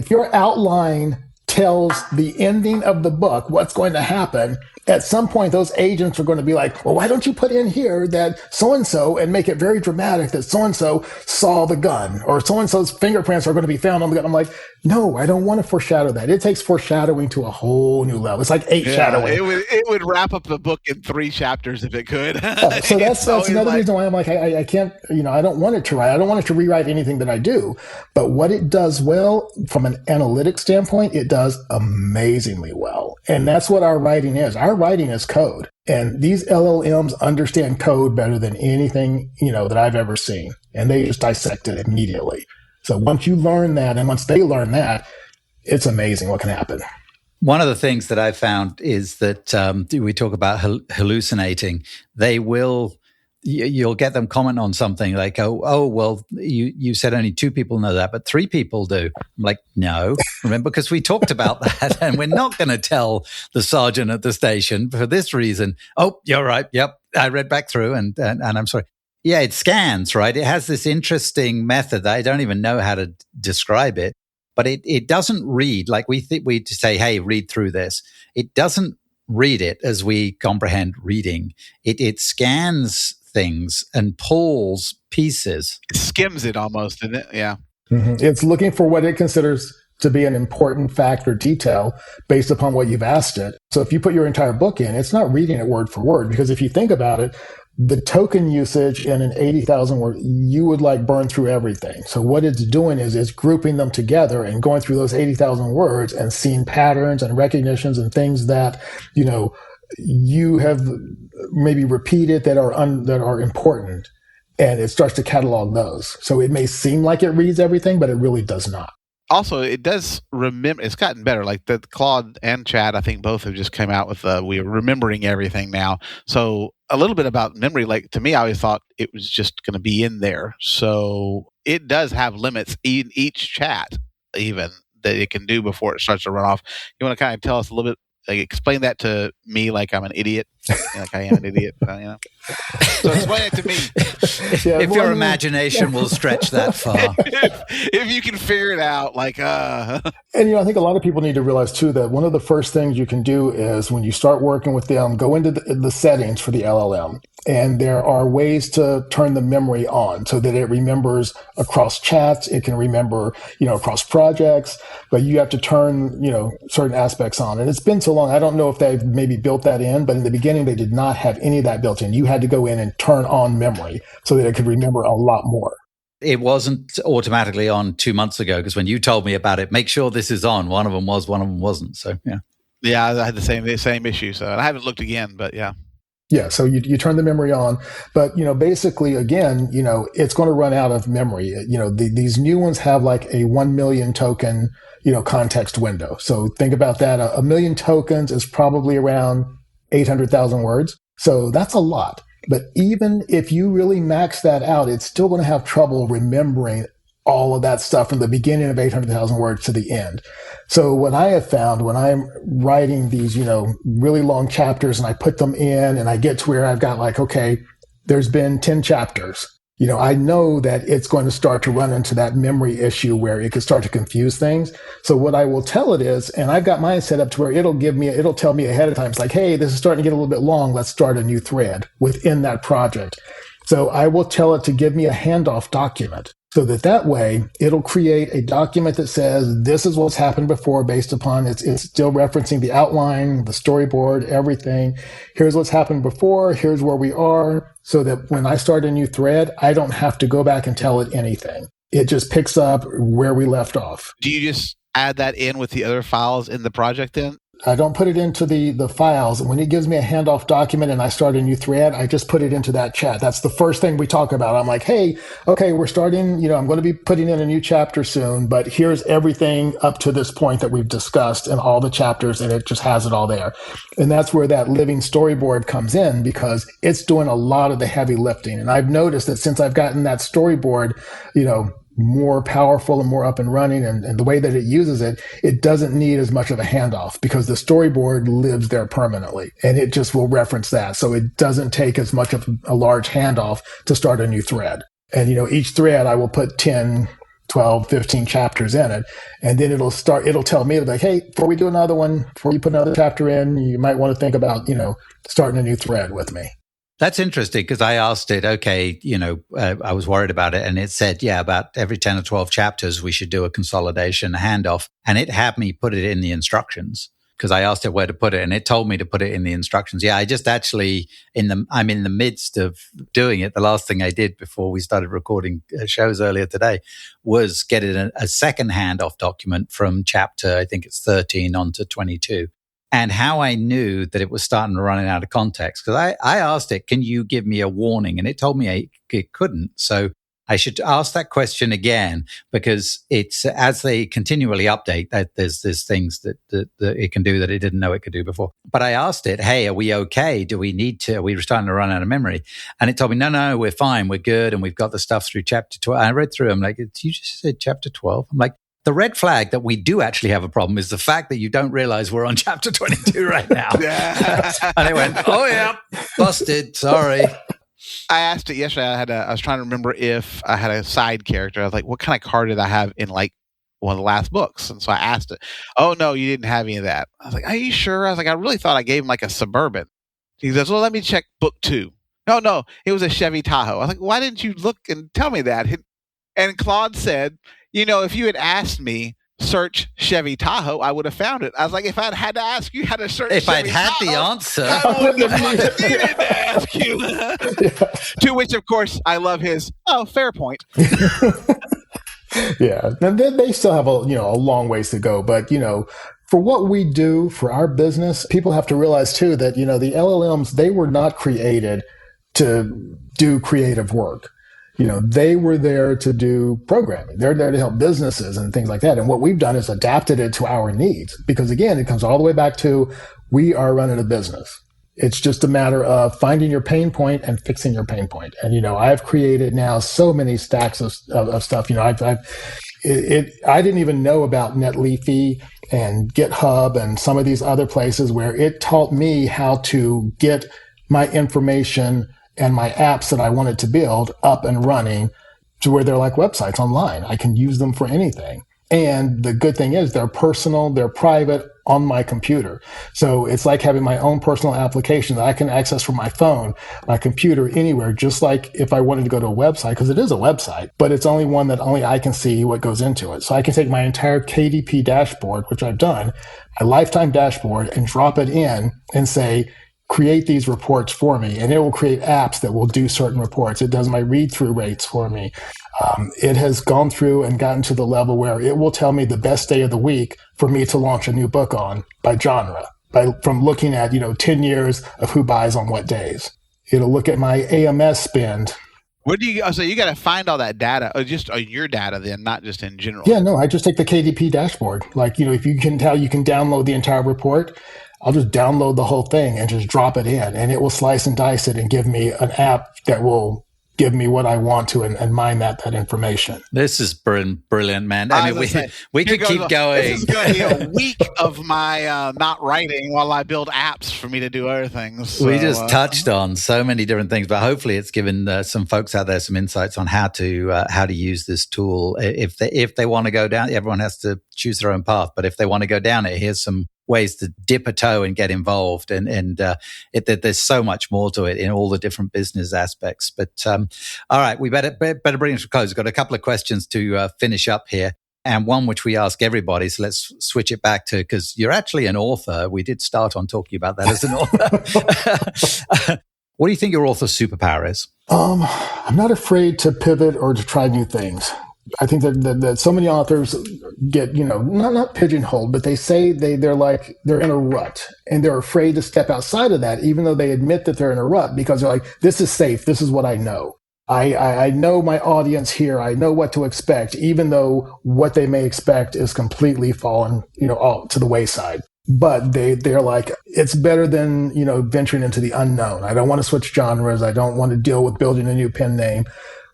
your outline tells the ending of the book, what's going to happen, at some point those agents are going to be like, well, why don't you put in here that so-and-so and make it very dramatic that so-and-so saw the gun, or so-and-so's fingerprints are going to be found on the gun. I'm like, No, I don't want to foreshadow that. It takes foreshadowing to a whole new level. It's like shadowing. It would wrap up the book in 3 chapters if it could. So that's another reason why I'm like, I can't, I don't want it to write. I don't want it to rewrite anything that I do. But what it does well, from an analytic standpoint, it does amazingly well. And that's what our writing is. Our writing is code. And these LLMs understand code better than anything, that I've ever seen. And they just dissect it immediately. So once you learn that, and once they learn that, it's amazing what can happen. One of the things that I found is that we talk about hallucinating. You'll get them comment on something like, well, you said only 2 people know that, but 3 people do. I'm like, no, remember, because we talked about that, and we're not going to tell the sergeant at the station for this reason. Oh, you're right. Yep, I read back through, and I'm sorry. Yeah, it scans, right? It has this interesting method that I don't even know how to describe it, but it doesn't read like we say, hey, read through this. It doesn't read it as we comprehend reading. It scans things and pulls pieces. It skims it almost, isn't it? Yeah. Mm-hmm. It's looking for what it considers to be an important fact or detail based upon what you've asked it. So if you put your entire book in, it's not reading it word for word, because if you think about it, the token usage in an 80,000 word, you would burn through everything. So what it's doing is it's grouping them together and going through those 80,000 words and seeing patterns and recognitions and things that, you have maybe repeated that are important. And it starts to catalog those. So it may seem like it reads everything, but it really does not. Also, it does remember. It's gotten better. Like the Claude and Chad, I think both have just come out with we're remembering everything now. So a little bit about memory. Like to me, I always thought it was just going to be in there. So it does have limits in each chat, even that it can do before it starts to run off. You want to kind of tell us a little bit? Explain that to me like I'm an idiot, like I am an idiot. So explain it to me. If your imagination will stretch that far. if you can figure it out, And, I think a lot of people need to realize, too, that one of the first things you can do is when you start working with them, go into the settings for the LLM. And there are ways to turn the memory on so that it remembers across chats. It can remember, across projects, but you have to turn, certain aspects on. And it's been so long. I don't know if they've maybe built that in, but in the beginning, they did not have any of that built in. You had to go in and turn on memory so that it could remember a lot more. It wasn't automatically on 2 months ago, because when you told me about it, make sure this is on. One of them was, one of them wasn't. So, yeah. Yeah, I had the same issue. So I haven't looked again, but yeah. Yeah, so you turn the memory on, but, basically, again, it's going to run out of memory. These new ones have a 1 million token, context window. So think about that. A million tokens is probably around 800,000 words. So that's a lot. But even if you really max that out, it's still going to have trouble remembering all of that stuff from the beginning of 800,000 words to the end. So what I have found when I'm writing these, really long chapters and I put them in and I get to where I've got okay, there's been 10 chapters. I know that it's going to start to run into that memory issue where it could start to confuse things. So what I will tell it is, and I've got mine set up to where it'll tell me ahead of time. It's like, hey, this is starting to get a little bit long. Let's start a new thread within that project. So I will tell it to give me a handoff document so that way it'll create a document that says this is what's happened before based upon it's still referencing the outline, the storyboard, everything. Here's what's happened before. Here's where we are, so that when I start a new thread, I don't have to go back and tell it anything. It just picks up where we left off. Do you just add that in with the other files in the project then? I don't put it into the files. When it gives me a handoff document and I start a new thread, I just put it into that chat. That's the first thing we talk about. I'm like, hey, okay, we're starting, I'm going to be putting in a new chapter soon, but here's everything up to this point that we've discussed in all the chapters, and it just has it all there. And that's where that living storyboard comes in, because it's doing a lot of the heavy lifting. And I've noticed that since I've gotten that storyboard, more powerful and more up and running, and the way that it uses it, it doesn't need as much of a handoff because the storyboard lives there permanently and it just will reference that. So it doesn't take as much of a large handoff to start a new thread. And, each thread I will put 10, 12, 15 chapters in it. And then it'll tell me, hey, before we do another one, before you put another chapter in, you might want to think about, starting a new thread with me. That's interesting because I asked it, okay, I was worried about it. And it said, yeah, about every 10 or 12 chapters, we should do a consolidation, a handoff. And it had me put it in the instructions because I asked it where to put it and it told me to put it in the instructions. Yeah, I just actually, I'm in the midst of doing it. The last thing I did before we started recording shows earlier today was get it a second handoff document from chapter, I think it's 13 on to 22. And how I knew that it was starting to run out of context. Because I asked it, can you give me a warning? And it told me it couldn't. So I should ask that question again because it's as they continually update that there's things that it can do that it didn't know it could do before. But I asked it, hey, are we okay? Do we need to? Are we starting to run out of memory? And it told me, no, we're fine. We're good. And we've got the stuff through chapter 12. I read through. I'm like, you just said chapter 12. I'm like, the red flag that we do actually have a problem is the fact that you don't realize we're on chapter 22 right now. And it went, oh, yeah, busted. Sorry. I asked it yesterday. I was trying to remember if I had a side character. I was like, what kind of card did I have in like one of the last books? And so I asked it, oh, no, you didn't have any of that. I was like, are you sure? I was like, I really thought I gave him like a Suburban. He goes, well, let me check book 2. No, it was a Chevy Tahoe. I was like, why didn't you look and tell me that? And Claude said, if you had asked me, search Chevy Tahoe, I would have found it. I was like, if I'd had to ask you how to search if Chevy I'd had Tahoe, the answer, I wouldn't have needed to ask you. To which, of course, I love his, fair point. Yeah. And they still have a long ways to go. But, for what we do for our business, people have to realize, too, that, the LLMs, they were not created to do creative work. They were there to do programming. They're there to help businesses and things like that. And what we've done is adapted it to our needs. Because again, it comes all the way back to we are running a business. It's just a matter of finding your pain point and fixing your pain point. And, I've created now so many stacks of stuff. I didn't even know about NetLeafy and GitHub and some of these other places where it taught me how to get my information and my apps that I wanted to build up and running to where they're like websites online. I can use them for anything. And the good thing is they're personal, they're private on my computer. So it's like having my own personal application that I can access from my phone, my computer, anywhere, just like if I wanted to go to a website, because it is a website, but it's only one that only I can see what goes into it. So I can take my entire KDP dashboard, which I've done, my lifetime dashboard, and drop it in and say, create these reports for me. And it will create apps that will do certain reports. It does my read-through rates for me. It has gone through and gotten to the level where it will tell me the best day of the week for me to launch a new book on by genre, from looking at, 10 years of who buys on what days. It'll look at my AMS spend. So you got to find all that data, or just your data then, not just in general? Yeah, no, I just take the KDP dashboard. If you can tell, you can download the entire report. I'll just download the whole thing and just drop it in, and it will slice and dice it and give me an app that will give me what I want to and mine that information. This is brilliant, man. I mean, we could keep going. This is going to be a week of my not writing while I build apps for me to do other things. So, we just touched on so many different things, but hopefully it's given some folks out there some insights on how to use this tool. If they want to go down, everyone has to choose their own path. But if they want to go down it, here's some ways to dip a toe and get involved. And there's so much more to it in all the different business aspects. But all right, we better bring it to a close. We've got a couple of questions to finish up here. And one which we ask everybody, so let's switch it back to, because you're actually an author. We did start on talking about that as an author. What do you think your author's superpower is? I'm not afraid to pivot or to try new things. I think that so many authors get, not pigeonholed, but they say they're in a rut and they're afraid to step outside of that, even though they admit that they're in a rut, because they're like, this is safe. This is what I know. I know my audience here. I know what to expect, even though what they may expect is completely fallen, all to the wayside. But they're like, it's better than, venturing into the unknown. I don't want to switch genres. I don't want to deal with building a new pen name.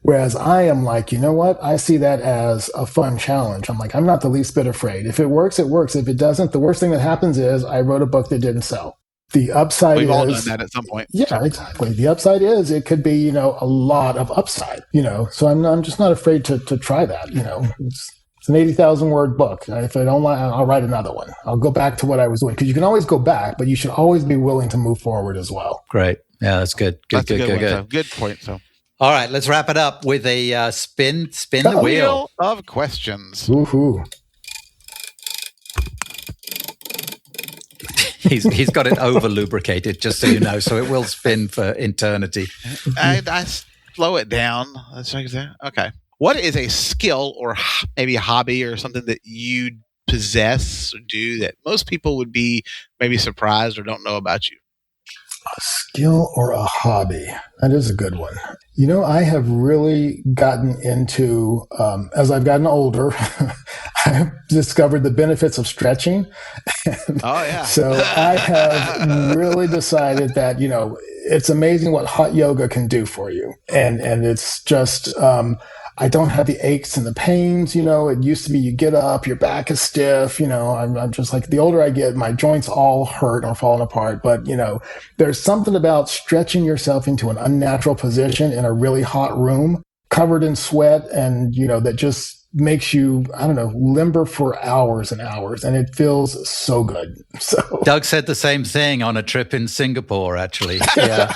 Whereas I am like, you know what? I see that as a fun challenge. I'm like, I'm not the least bit afraid. If it works, it works. If it doesn't, the worst thing that happens is I wrote a book that didn't sell. The upside We've all done that at some point. Yeah, exactly. The upside is it could be, a lot of upside, so I'm just not afraid to try that. It's an 80,000 word book. If I don't like, I'll write another one. I'll go back to what I was doing, because you can always go back, but you should always be willing to move forward as well. Great. Yeah, that's good. Good. So, good point. So, all right, let's wrap it up with a spin the wheel of questions. Woohoo. He's got it over lubricated, just so you know, so it will spin for eternity. I slow it down. Okay. What is a skill or maybe a hobby or something that you possess or do that most people would be maybe surprised or don't know about you? A skill or a hobby? That is a good one. I have really gotten into, as I've gotten older, I've discovered the benefits of stretching. Oh, yeah. So I have really decided that, it's amazing what hot yoga can do for you. And it's just, I don't have the aches and the pains. It used to be you get up, your back is stiff. I'm just like, the older I get, my joints all hurt or falling apart. But, there's something about stretching yourself into an unnatural position in a really hot room covered in sweat and, that just makes you, limber for hours and hours. And it feels so good. So Doug said the same thing on a trip in Singapore, actually. Yeah.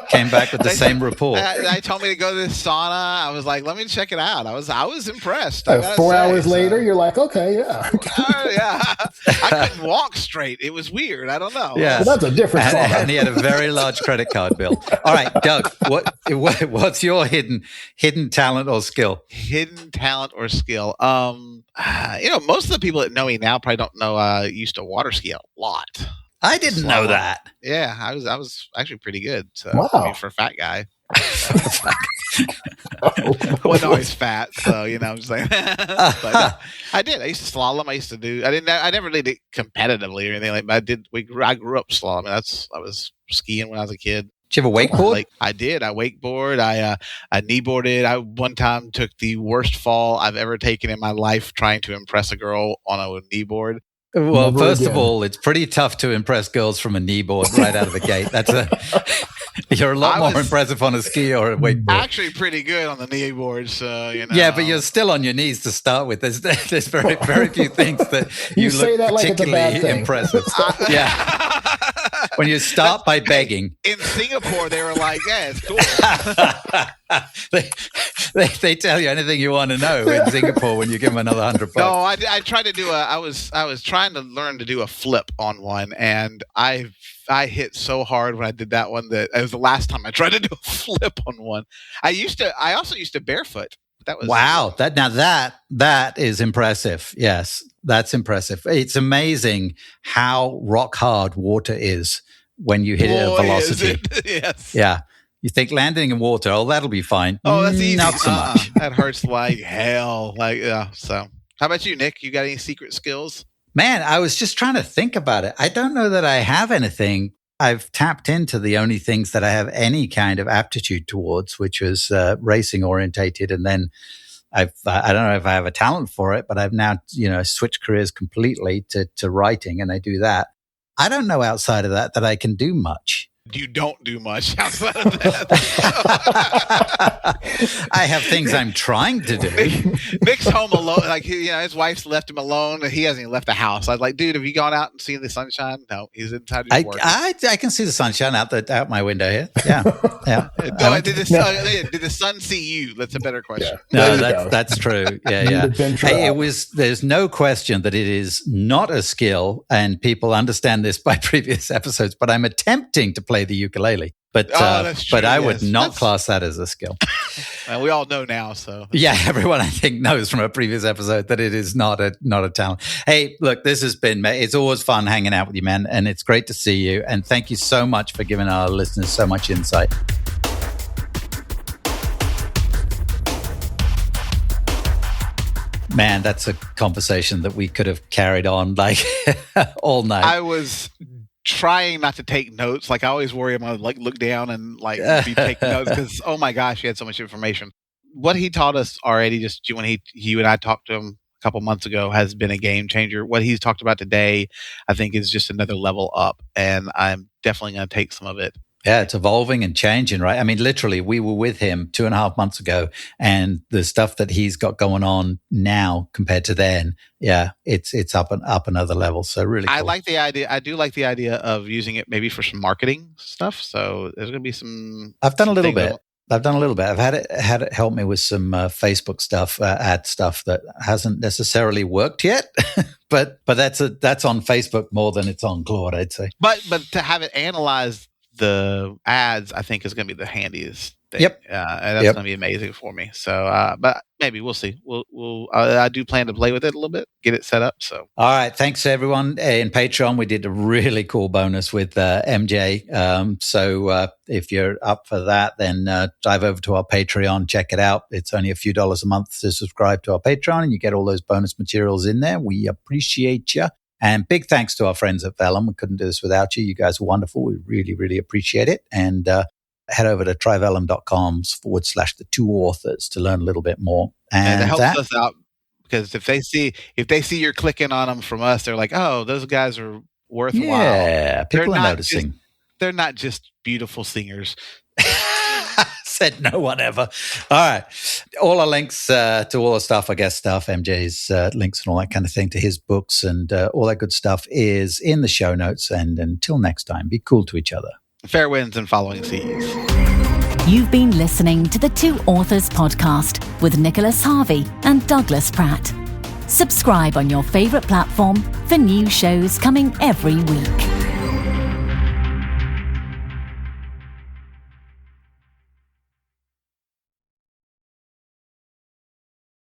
Came back with the same report. They told me to go to this sauna. I was like, let me check it out. I was impressed. 4 hours later, you're like, okay, yeah. Yeah. I couldn't walk straight. It was weird. I don't know. Yeah. Well, that's a different sauna. And he had a very large credit card bill. All right, Doug, what's your hidden talent or skill? Hidden talent or skill? Most of the people that know me now probably don't know I used to water ski a lot. I didn't know that. Yeah, I was actually pretty good. So, wow. For a fat guy. Well, no, he's fat, so I'm just saying. But I did. I used to slalom. I never really did competitively or anything like that. I grew up slalom. I was skiing when I was a kid. Did you have a wakeboard? I did. I wakeboard. I kneeboarded. I one time took the worst fall I've ever taken in my life trying to impress a girl on a kneeboard. Well, first of all, it's pretty tough to impress girls from a kneeboard right out of the gate. You're a lot more impressive on a ski or a wakeboard. Actually, pretty good on the kneeboard. So Yeah, but you're still on your knees to start with. There's very very few things that you say look that like particularly it's a bad thing. impressive. Yeah. When you start by begging. In Singapore, they were like, "Yeah, it's cool." They tell you anything you want to know in Singapore when you give them another $100. No, I tried to do I was trying to learn to do a flip on one, and I hit so hard when I did that one that it was the last time I tried to do a flip on one. I also used to barefoot. That was wow. That is impressive. Yes, that's impressive. It's amazing how rock hard water is when you hit it at velocity. Yes. Yeah. You think landing in water, that'll be fine. Oh, that's easy. Not so much. That hurts like hell. So how about you, Nick? You got any secret skills? Man, I was just trying to think about it. I don't know that I have anything. I've tapped into the only things that I have any kind of aptitude towards, which was racing orientated. And then I don't know if I have a talent for it, but I've now, switched careers completely to writing, and I do that. I don't know outside of that I can do much. You don't do much outside of that. I have things I'm trying to do. Nick's home alone. Like, his wife's left him alone, and he hasn't even left the house. I was like, dude, have you gone out and seen the sunshine? No, he's inside his work. I can see the sunshine out my window here. Yeah. Yeah. Did the sun see you? That's a better question. Yeah. No, that's true. Yeah. Hey, there's no question that it is not a skill, and people understand this by previous episodes, but I'm attempting to play the ukulele. But I would not class that as a skill. We all know now. So yeah, everyone I think knows from a previous episode that it is not a talent. Hey, look, it's always fun hanging out with you, man, and it's great to see you. And thank you so much for giving our listeners so much insight. Man, that's a conversation that we could have carried on like all night. I was trying not to take notes. Like, I always worry I'm gonna look down and be taking notes because oh my gosh, he had so much information. What he taught us already, just when you and I talked to him a couple months ago, has been a game changer. What he's talked about today, I think, is just another level up, and I'm definitely going to take some of it. Yeah, it's evolving and changing, right? I mean, literally, we were with him 2.5 months ago, and the stuff that he's got going on now compared to then, yeah, it's up another level. So really cool. I like the idea. I do like the idea of using it maybe for some marketing stuff. So there's going to be some. I've done a little bit. I've had it help me with some Facebook stuff, ad stuff that hasn't necessarily worked yet, but that's on Facebook more than it's on Claude, I'd say. But to have it analyze the ads, I think is going to be the handiest thing. Yep. And that's going to be amazing for me. So, but maybe we'll see. I do plan to play with it a little bit, get it set up. So, all right. Thanks to everyone in Patreon. We did a really cool bonus with MJ. So if you're up for that, then dive over to our Patreon, check it out. It's only a few dollars a month to subscribe to our Patreon, and you get all those bonus materials in there. We appreciate you. And big thanks to our friends at Vellum. We couldn't do this without you. You guys are wonderful. We really, really appreciate it. And head over to tryvellum.com/the two authors to learn a little bit more. And it helps us out because if they see you're clicking on them from us, they're like, oh, those guys are worthwhile. Yeah, people are noticing. They're not just beautiful singers. Said no one ever. All right. All our links to all the stuff, MJ's links and all that kind of thing to his books and all that good stuff is in the show notes. And until next time, be cool to each other. Fair winds and following seas. You've been listening to the Two Authors Podcast with Nicholas Harvey and Douglas Pratt. Subscribe on your favorite platform for new shows coming every week.